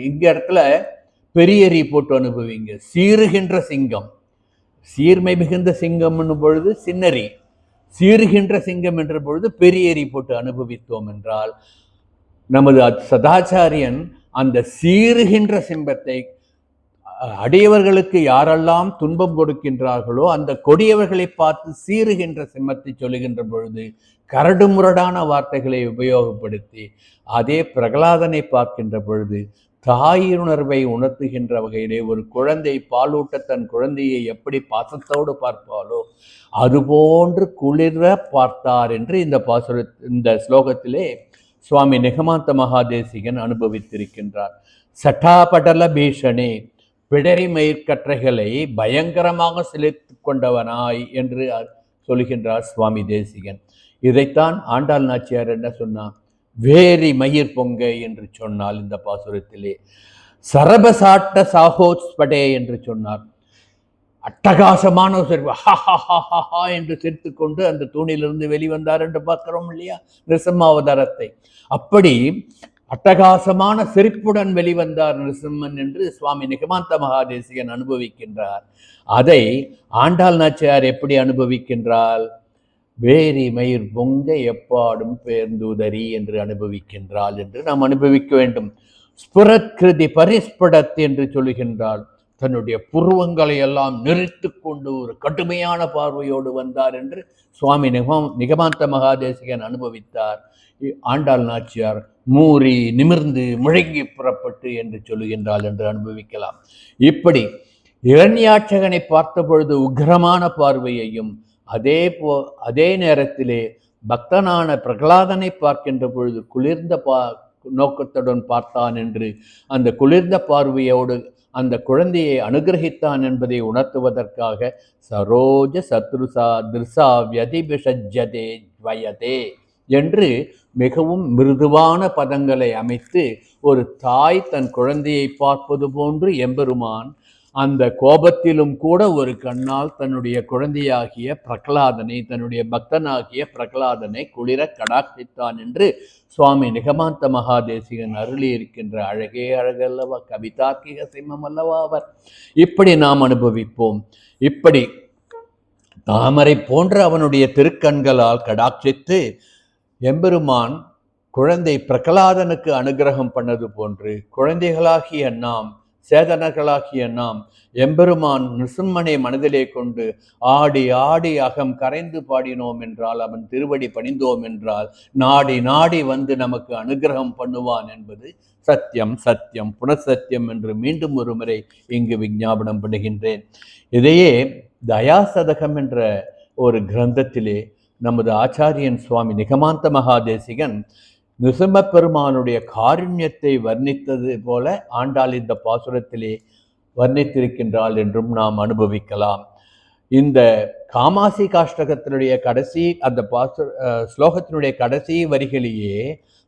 இங்க இடத்துல பெரியரி போட்டு அனுபவிங்க. சீறுகின்ற சிங்கம், சீர்மை மிகுந்த சிங்கம் என்னும் பொழுது சின்னரி, சீறுகின்ற சிங்கம் என்ற பொழுது பெரியரி போட்டு அனுபவித்தோம் என்றால் நமது சதாச்சாரியன் அந்த சீறுகின்ற சிங்கத்தை அடியவர்களுக்கு யாரெல்லாம் துன்பம் கொடுக்கின்றார்களோ அந்த கொடியவர்களை பார்த்து சீறுகின்ற சிம்மத்தை சொல்லுகின்ற பொழுது கரடுமுரடான வார்த்தைகளை உபயோகப்படுத்தி, அதே பிரகலாதனை பார்க்கின்ற பொழுது தாயுணர்வை உணர்த்துகின்ற வகையிலே ஒரு குழந்தை பாலூட்ட தன் குழந்தையை எப்படி பாசத்தோடு பார்ப்பாலோ அதுபோன்று குளிர பார்த்தார் என்று இந்த ஸ்லோகத்திலே சுவாமி நிகமாந்த மகாதேசிகன் அனுபவித்திருக்கின்றார். சட்டாபடல பீஷணே, பிடரி மயிர்கற்றைகளை பயங்கரமாக சிலித்து கொண்டவனாய் என்று சொல்கின்றார் சுவாமி தேசிகன். இதைத்தான் ஆண்டாள் நாச்சியார் என்ன சொன்னார்? வேரி மயிர் பொங்க என்று சொன்னால் இந்த பாசுரத்திலே சரபசாட்ட சாகோத்ஸ்படே என்று சொன்னார். அட்டகாசமான என்று சிரித்து கொண்டு அந்த தூணிலிருந்து வெளிவந்தார் என்று பார்க்கிறோம் இல்லையா நிருசிம்மாவதாரத்தை. அப்படி அட்டகாசமான சிரிப்புடன் வெளிவந்தார் நிருசிம்மன் என்று சுவாமி நிகமாந்த மகாதேசிகன் அனுபவிக்கின்றார். அதை ஆண்டாள் நாச்சியார் எப்படி அனுபவிக்கின்றாள்? வேரி மயிர் பொங்க எப்பாடும் பேர்ந்துதறி என்று அனுபவிக்கின்றாள் என்று நாம் அனுபவிக்க வேண்டும். ஸ்புரத்கிருதி பரிஸ்படத் என்று சொல்லுகின்றாள். தன்னுடைய புருவங்களை எல்லாம் நிறுத்து கொண்டு ஒரு கடுமையான பார்வையோடு வந்தார் என்று சுவாமி நிகமாந்த மகாதேசிகன் அனுபவித்தார். ஆண்டாள் நாச்சியார் மூறி நிமிர்ந்து முழங்கி புறப்பட்டு என்று சொல்லுகின்றாள் என்று அனுபவிக்கலாம். இப்படி இரண்யாட்சகனை பார்த்த பொழுது உக்ரமான பார்வையையும், அதே நேரத்திலே பக்தனான பிரகலாதனை பார்க்கின்ற பொழுது குளிர்ந்த நோக்கத்துடன் பார்த்தான் என்று அந்த குளிர்ந்த பார்வையோடு அந்த குழந்தையை அனுகிரகித்தான் என்பதை உணர்த்துவதற்காக சரோஜ சத்ருசா திருசா வியதிபிஷஜதே வயதே என்று மிகவும் மிருதுவான பதங்களை அமைத்து ஒரு தாய் தன் குழந்தையை பார்ப்பது போன்று எம்பெருமான் அந்த கோபத்திலும் கூட ஒரு கண்ணால் தன்னுடைய குழந்தையாகிய பிரகலாதனை, தன்னுடைய பக்தனாகிய பிரகலாதனை குளிர கடாட்சித்தான் என்று சுவாமி நிகமாந்த மகாதேசிகன் அருளி இருக்கின்ற அழகே அழகல்லவா, கவிதார்க்கிக சிம்மம் அல்லவா அவர். இப்படி நாம் அனுபவிப்போம். இப்படி தாமரை போன்ற அவனுடைய திருக்கண்களால் கடாட்சித்து எம்பெருமான் குழந்தை பிரகலாதனுக்கு அனுகிரகம் பண்ணது போன்று குழந்தைகளாகிய நாம், சேதனர்களாகிய நாம் எம்பெருமான் நிருசிம்மனை மனதிலே கொண்டு ஆடி ஆடி அகம் கரைந்து பாடினோம் என்றால், அவன் திருவடி பணிந்தோம் என்றால் நாடி நாடி வந்து நமக்கு அனுகிரகம் பண்ணுவான் என்பது சத்தியம் சத்தியம் புனசத்தியம் என்று மீண்டும் ஒரு முறை இங்கு விஞ்ஞாபனம் பண்ணுகின்றேன். இதையே தயாசதகம் என்ற ஒரு கிரந்தத்திலே நமது ஆச்சாரியன் சுவாமி நிகமாந்த மகாதேசிகன் நிருசிம்ம பெருமானுடைய காருண்யத்தை வர்ணித்தது போல ஆண்டாள் இந்த பாசுரத்திலே வர்ணித்திருக்கின்றாள் என்றும் நாம் அனுபவிக்கலாம். இந்த காமாசி காஷ்டகத்தினுடைய கடைசி அந்த ஸ்லோகத்தினுடைய கடைசி வரிகளிலேயே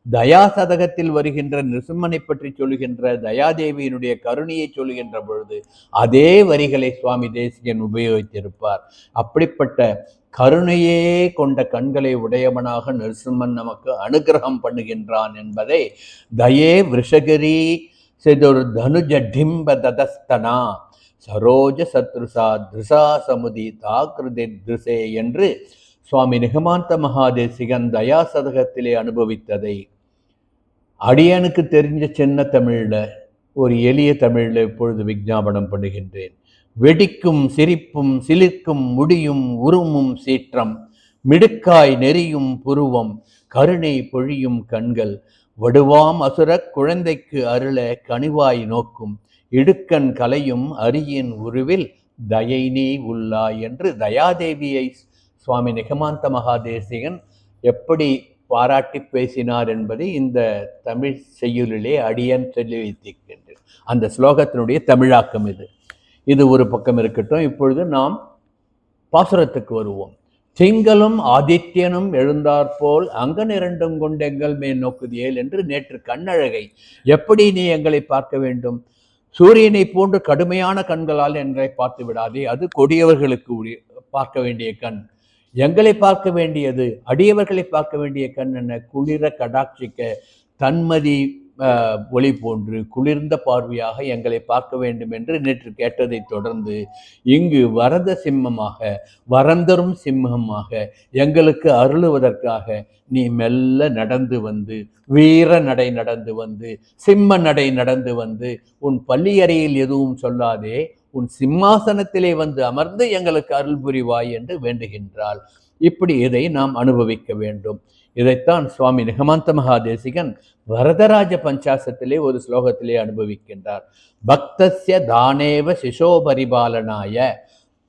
தயாசதகத்தில் வருகின்ற நிருசிம்மனை பற்றி சொல்லுகின்ற தயாதேவியினுடைய கருணையை சொல்லுகின்ற பொழுது அதே வரிகளை சுவாமி தேசிகன் உபயோகித்திருப்பார். அப்படிப்பட்ட கருணையே கொண்ட கண்களை உடையவனாக நிருசிம்மன் நமக்கு அனுகிரகம் பண்ணுகின்றான் என்பதை தயே விஷகிரி செதுர் தனுஜ டிம்ப ததஸ்தனா சரோஜ சத்ருசா திருசா சமுதி தாக்கிருதி திருசே என்று சுவாமி நிகமாந்த மகாதேசிகன் தயாசதகத்திலே அனுபவித்ததை அடியனுக்கு தெரிஞ்ச சின்ன தமிழ்ல ஒரு எளிய தமிழ்ல இப்பொழுது விஞ்ஞாபனம் பண்ணுகின்றேன். வெடிக்கும் சிரிப்பும் சிலிர்க்கும் முடியும் உருமும் சீற்றம் மிடுக்காய் நெறியும் புருவம் கருணை பொழியும் கண்கள் வடுவாம் அசுர குழந்தைக்கு அருள கனிவாய் நோக்கும் இடுக்கண் கலையும் அரியின் உருவில் தயை நீ உள்ளாய் என்று தயாதேவியை சுவாமி நிகமாந்த மகாதேசிகன் எப்படி பாராட்டி பேசினார் என்பதை இந்த தமிழ் செய்யுளிலே அடியன் சொல்லி வைத்திருக்கின்றேன். அந்த ஸ்லோகத்தினுடைய தமிழாக்கம் இது ஒரு பக்கம் இருக்கட்டும். இப்பொழுது நாம் பாசுரத்துக்கு வருவோம். திங்களும் ஆதித்யனும் எழுந்தாற்போல் அங்கன் இரண்டும் கொண்டு எங்கள் மேல் நோக்குதியேல் என்று நேற்று கண்ணழகை எப்படி நீ எங்களை பார்க்க வேண்டும், சூரியனை போன்று கடுமையான கண்களால் எங்களை பார்த்து விடாதே, அது கொடியவர்களுக்கு பார்க்க வேண்டிய கண். எங்களை பார்க்க வேண்டியது அடியவர்களை பார்க்க வேண்டிய கண் என்ன, குளிர கடாட்சிக்க தன்மதி ஒளி போன்று குளிர்ந்த பார்வையாக எங்களை பார்க்க வேண்டும் என்று நேற்று கேட்டதை தொடர்ந்து இங்கு வரத சிம்மமாக வரந்தரும் சிம்மமாக எங்களுக்கு அருளுவதற்காக நீ மெல்ல நடந்து வந்து வீர நடை நடந்து வந்து சிம்ம நடை நடந்து வந்து உன் பள்ளியறையில் எதுவும் சொல்லாதே, உன் சிம்மாசனத்திலே வந்து அமர்ந்து எங்களுக்கு அருள் புரிவாய் என்று வேண்டுகின்றாள். இப்படி இதை நாம் அனுபவிக்க வேண்டும். இதைத்தான் சுவாமி நிகமாந்த மகாதேசிகன் வரதராஜ பஞ்சாசத்திலே ஒரு ஸ்லோகத்திலே அனுபவிக்கின்றார். பக்தஸ்ய தானேவ சிசோ பரிபாலனாய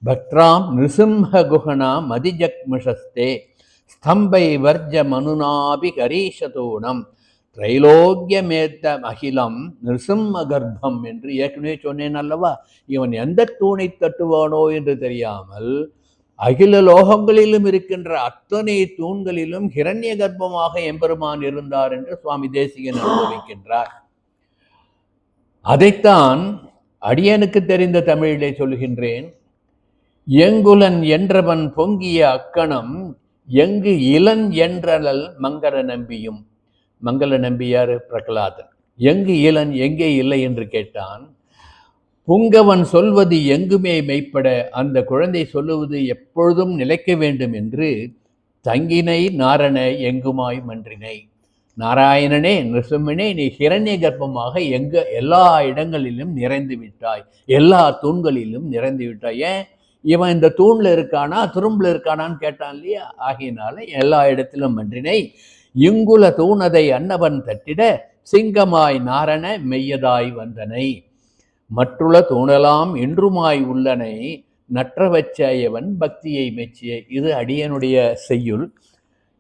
பக்ராம் நிருசிம்ஹ குஹனா மதிஜக்முஷஸ்தே ஸ்தம்பை வர்ஜ மனுநாபி கரீஷதோணம் திரைலோக்கியமேத்த அகிலம் நிருசிம்ம கர்ப்பம் என்று ஏற்கனவே சொன்னேன் அல்லவா. இவன் எந்த தூணை தட்டுவானோ என்று தெரியாமல் அகில லோகங்களிலும் இருக்கின்ற அத்தனை தூண்களிலும் ஹிரண்ய கர்ப்பமாக எம்பெருமான் இருந்தார் என்று சுவாமி தேசிகன் அனுபவிக்கின்றார். அதைத்தான் அடியனுக்கு தெரிந்த தமிழிலே சொல்கின்றேன். எங்குலன் என்றவன் பொங்கிய அக்கணம் எங்கு இளன் என்றல் மங்கள நம்பியும். மங்கள நம்பியார் பிரகலாதன். எங்கு இளன் எங்கே இல்லை என்று கேட்டான். புங்கவன் சொல்வது எங்குமே மெய்ப்பட, அந்த குழந்தை சொல்லுவது எப்பொழுதும் நிலைக்க வேண்டும் என்று தங்கினை நாரண எங்குமாய் மன்றினை. நாராயணனே நிருசிம்மனே நீ ஹிரண்ய கர்ப்பமாக எல்லா இடங்களிலும் நிறைந்து விட்டாய், எல்லா தூண்களிலும் நிறைந்து விட்டாய். ஏன் இவன் இந்த தூண்ல இருக்கானா துரும்புல இருக்கானான்னு கேட்டான் இல்லையா. ஆகியனால எல்லா இடத்திலும் மன்றினை இங்குல தூணதை அன்னவன் தட்டிட சிங்கமாய் நாரண மெய்யதாய் வந்தனை மற்றுள்ள தூணலாம் இன்றுமாய் உள்ளனை நற்றவச்சையவன் பக்தியை மெச்சிய. இது அடியனுடைய செய்யுள்.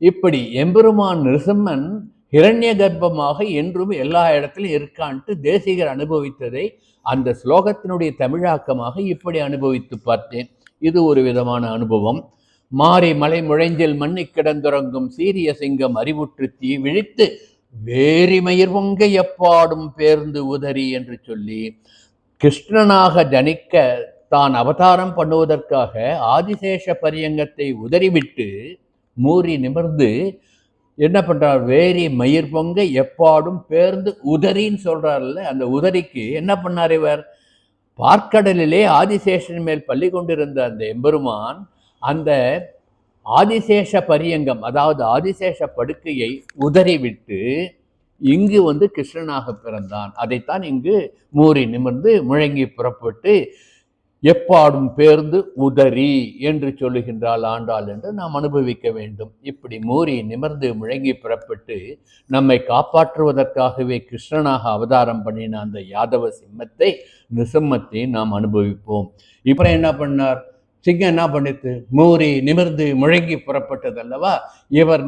இப்படி எம்பெருமான் நிருசிம்மன் ஹிரண்ய கர்ப்பமாக என்றும் எல்லா இடத்திலும் இருக்கான்ட்டு தேசிகர் அனுபவித்ததை அந்த ஸ்லோகத்தினுடைய தமிழாக்கமாக இப்படி அனுபவித்து பார்த்தேன். இது ஒரு விதமான அனுபவம். மாறி மலை முழைஞ்சில் மண்ணி கிடந்துறங்கும் சீரிய சிங்கம் அறிவுற்று தீ விழித்து வேரிமயிர் பொங்க எப்பாடும் பேர்ந்து உதறி என்று சொல்லி கிருஷ்ணனாக ஜனிக்க தான் அவதாரம் பண்ணுவதற்காக ஆதிசேஷ பரியங்கத்தை உதறிவிட்டு மூறி நிமிர்ந்து என்ன பண்றார், வேரி மயிர் பொங்க எப்பாடும் பேர்ந்து உதறின்னு சொல்றாருல்ல, அந்த உதறிக்கு என்ன பண்ணார் இவர், பார்க்கடலிலே ஆதிசேஷன் மேல் பள்ளி கொண்டிருந்த அந்த எம்பெருமான் அந்த ஆதிசேஷ பரியங்கம், அதாவது ஆதிசேஷ படுக்கையை உதறிவிட்டு இங்கு கிருஷ்ணனாக பிறந்தான். அதைத்தான் இங்கு மூறி நிமிர்ந்து முழங்கி புறப்பட்டு எப்பாடும் பேர்ந்து உதறி என்று சொல்லுகின்றாள் ஆண்டாள் என்று நாம் அனுபவிக்க வேண்டும். இப்படி மூறி நிமிர்ந்து முழங்கி புறப்பட்டு நம்மை காப்பாற்றுவதற்காகவே கிருஷ்ணனாக அவதாரம் பண்ணின அந்த யாதவ சிம்மத்தை நிசிம்மத்தை நாம் அனுபவிப்போம். இப்போ என்ன பண்ணார், சிங்கம் என்ன பண்ணிட்டு மூறி நிமிர்ந்து முழங்கி புறப்பட்டது அல்லவா. இவர்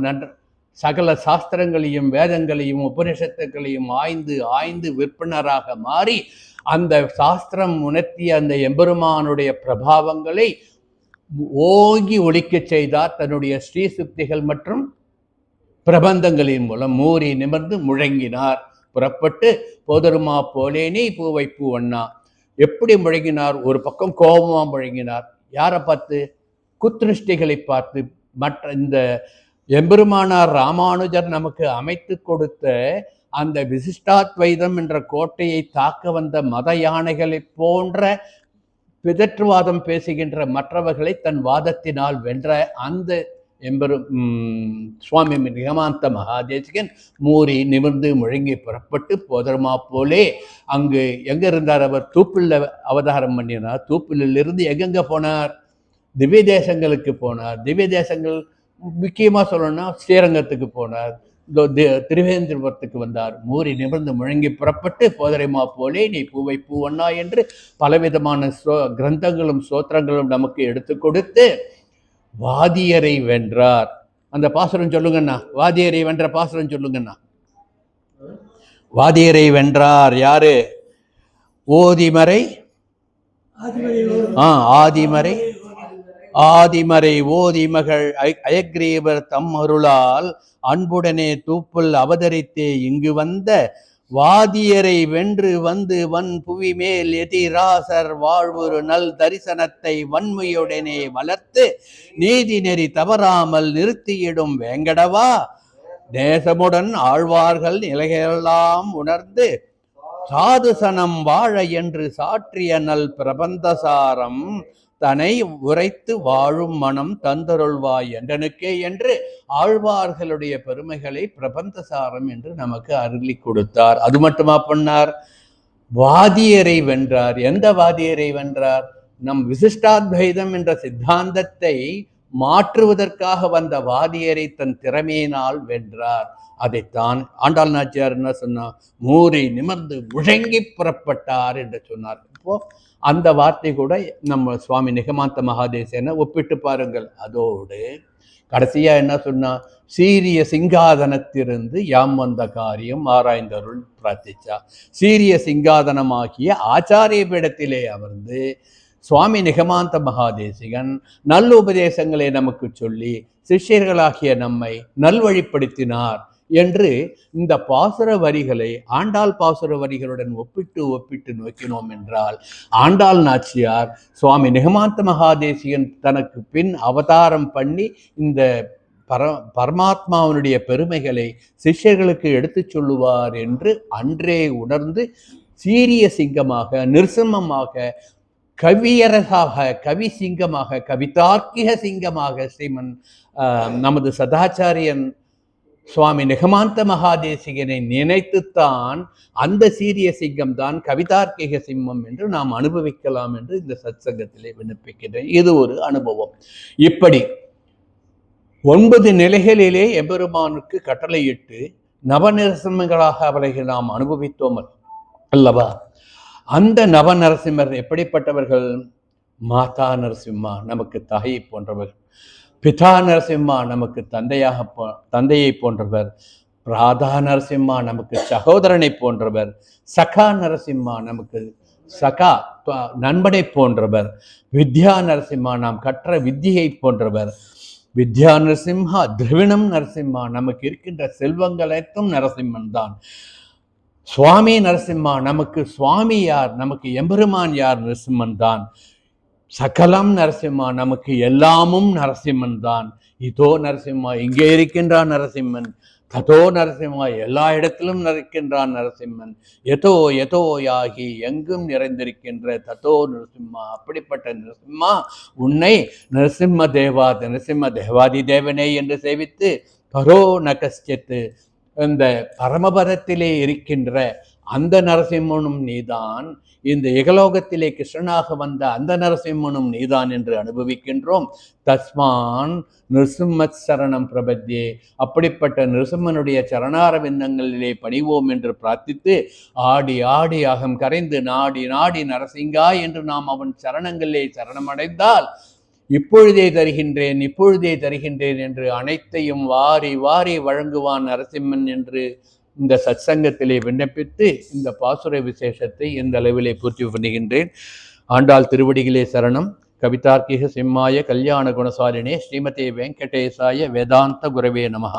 சகல சாஸ்திரங்களையும் வேதங்களையும் உபனிஷத்துக்களையும் ஆய்ந்து ஆய்ந்து விற்பனராக மாறி அந்த சாஸ்திரம் உணர்த்திய அந்த எம்பெருமானுடைய பிரபாவங்களை ஓங்கி ஒழிக்க செய்தார் தன்னுடைய ஸ்ரீசுக்திகள் மற்றும் பிரபந்தங்களின் மூலம். மூறி நிமிர்ந்து முழங்கினார், புறப்பட்டு போதருமா போலேனே பூவை பூவண்ணா. எப்படி முழங்கினார், ஒரு பக்கம் கோபமா முழங்கினார். யாரை பார்த்து, குத்ருஷ்டிகளை பார்த்து. மற்ற இந்த எம்பெருமானார் ராமானுஜர் நமக்கு அமைத்து கொடுத்த அந்த விசிஷ்டாத்வைதம் என்ற கோட்டையை தாக்க வந்த மத யானைகளை போன்ற பிதற்றுவாதம் பேசுகின்ற மற்றவர்களை தன் வாதத்தினால் வென்ற அந்த சுவாமி நிகமாந்த மகாதேசிகன் மூறி நிமிர்ந்து முழங்கி புறப்பட்டு போதர்மா போலே அங்கு எங்க இருந்தார், அவர் தூப்பில் அவதாரம் பண்ணினார். தூப்பிலிருந்து எங்கெங்க போனார், திவ்ய தேசங்களுக்கு போனார். திவ்ய தேசங்கள் முக்கியமா சொல்லணும்னா ஸ்ரீரங்கத்துக்கு போனார், திருவேந்திரபுரத்துக்கு வந்தார். மூறி நிமிர்ந்து முழங்கி புறப்பட்டு போதரைமா போலே நீ பூவை பூவண்ணா என்று பலவிதமான கிரந்தங்களும் சோத்திரங்களும் நமக்கு எடுத்து கொடுத்து வாதியரை வென்றார். அந்த பாசுரம் சொல்லுங்கண்ணா, வாதியரை வென்ற பாசுரம் சொல்லுங்கண்ணா. வாதியரை வென்றார் யாரு, ஓதிமறை ஆதிமறை ஆதிமறை ஓதிமகள் அயக்ரீவர் தம் அருளால் அன்புடனே தூப்புல் அவதரித்தே இங்கு வந்த வாதியரை வென்று வந்து வன் புவி மேல் எதிராசர் வாழ்வுறு நல் தரிசனத்தை வன்மையுடனே வளர்த்து நீதி நெறி தவறாமல் நிறுத்தியிடும் வேங்கடவா தேசமுடன் ஆழ்வார்கள் நிலைகளெல்லாம் உணர்ந்து சாதுசனம் வாழ என்று சாற்றிய நல் பிரபந்தசாரம் தன்னை உரைத்து வாழும் மனம் தந்தருள்வாய் என்றனுக்கே என்று ஆழ்வார்களுடைய பெருமைகளை பிரபந்தசாரம் என்று நமக்கு அருளி கொடுத்தார். அது மட்டுமா பண்ணார், வாதியரை வென்றார். எந்த வாதியரை வென்றார், நம் விசிஷ்டாத்வைதம் என்ற சித்தாந்தத்தை மாற்றுவதற்காக வந்த வாதியரை தன் திறமையினால் வென்றார். அதைத்தான் ஆண்டாள் நாச்சியார் என்ன சொன்னார், மூறி நிமிர்ந்து முழங்கி புறப்பட்டார் என்று சொன்னார். இப்போ அந்த வார்த்தை கூட நம்ம சுவாமி நிகமாந்த மகாதேசனை ஒப்பிட்டு பாருங்கள். அதோடு கடைசியா என்ன சொன்னா, சீரிய சிங்காதனத்திலிருந்து யாம் வந்த காரியம் ஆராய்ந்தருள் பிரார்த்திச்சா. சீரிய சிங்காதனமாகிய ஆச்சாரிய பீடத்திலே அமர்ந்து சுவாமி நிகமாந்த மகாதேசிகன் நல்ல உபதேசங்களை நமக்கு சொல்லி சிஷ்யர்களாகிய நம்மை நல்வழிப்படுத்தினார் என்று இந்த பாசுர வரிகளை ஆண்டாள் பாசுர வரிகளுடன் ஒப்பிட்டு நோக்கினோம் என்றால், ஆண்டாள் நாச்சியார் சுவாமி நிகமாந்த மகாதேசிகன் தனக்கு பின் அவதாரம் பண்ணி இந்த பரமாத்மாவனுடைய பெருமைகளை சிஷ்யர்களுக்கு எடுத்து சொல்லுவார் என்று அன்றே உணர்ந்து சீரிய சிங்கமாக, நிர்சிம்மமாக, கவியரசாக, கவி சிங்கமாக, கவிதார்க்கிக சிங்கமாக ஸ்ரீமன் நமது சதாச்சாரியன் சுவாமி நிகமாந்த மகாதேசிகனை நினைத்துத்தான் அந்த சீரிய சிங்கம் தான் கவிதார்க்கிக சிம்மம் என்று நாம் அனுபவிக்கலாம் என்று இந்த சத்சங்கத்திலே விண்ணப்பிக்கின்றேன். இது ஒரு அனுபவம். இப்படி 9 நிலைகளிலே எம்பெருமானுக்கு கட்டளையிட்டு நவநரசிம்மங்களாக அவரை நாம் அனுபவித்தோம் அல்லவா. அந்த நவநரசிம்மர் எப்படிப்பட்டவர்கள், மாதா நரசிம்மா நமக்கு தாயை போன்றவர்கள், பிதா நரசிம்மா நமக்கு தந்தையை போன்றவர், ராதா நரசிம்மா நமக்கு சகோதரனை போன்றவர், சகா நரசிம்மா நமக்கு சகா நண்பனை போன்றவர், வித்யா நரசிம்மா நாம் கற்ற வித்தியை போன்றவர், வித்யா நரசிம்ஹா திரவிணம் நரசிம்மா நமக்கு இருக்கின்ற செல்வங்கள் அனைத்தும் நரசிம்மன் தான். சுவாமி நரசிம்மா நமக்கு சுவாமி யார், நமக்கு எம்பெருமான் யார், நரசிம்மன் தான். சகலம் நரசிம்மா நமக்கு எல்லாமும் நரசிம்மன் தான். இதோ நரசிம்மா இங்கே இருக்கின்றான் நரசிம்மன், ததோ நரசிம்மா எல்லா இடத்திலும் இருக்கின்றான் நரசிம்மன், எதோ எதோ யாகி எங்கும் நிறைந்திருக்கின்ற ததோ நரசிம்மா. அப்படிப்பட்ட நரசிம்மா உன்னை நரசிம்ம தேவாதி தேவனே என்று சேவித்து பரோ நகஸ்யத்து இந்த பரமபதத்திலே இருக்கின்ற அந்த நரசிம்மனும் நீதான், இந்த இகலோகத்திலே கிருஷ்ணனாக வந்த அந்த நரசிம்மனும் நீதான் என்று அனுபவிக்கின்றோம். தஸ்மான் நிருசிம்மத் சரணம் பிரபத்தியே, அப்படிப்பட்ட நிருசிம்மனுடைய சரணாரவிந்தங்களிலே பணிவோம் என்று பிரார்த்தித்து ஆடி ஆடி அகம் கரைந்து நாடி நாடி நரசிங்கா என்று நாம் அவன் சரணங்களிலே சரணமடைந்தால் இப்பொழுதே தருகின்றேன் என்று அனைத்தையும் வாரி வாரி வழங்குவான் நரசிம்மன் என்று இந்த சத்சங்கத்திலே விண்ணப்பித்து இந்த பாசுர விசேஷத்தை இந்த அளவிலே பூர்த்தி பண்ணுகின்றேன். ஆண்டாள் திருவடிகளே சரணம். கவிதார்க்கிக சிம்மாய கல்யாண குணசாலினே ஸ்ரீமதே வெங்கடேசாய வேதாந்த குரவே நமஹ.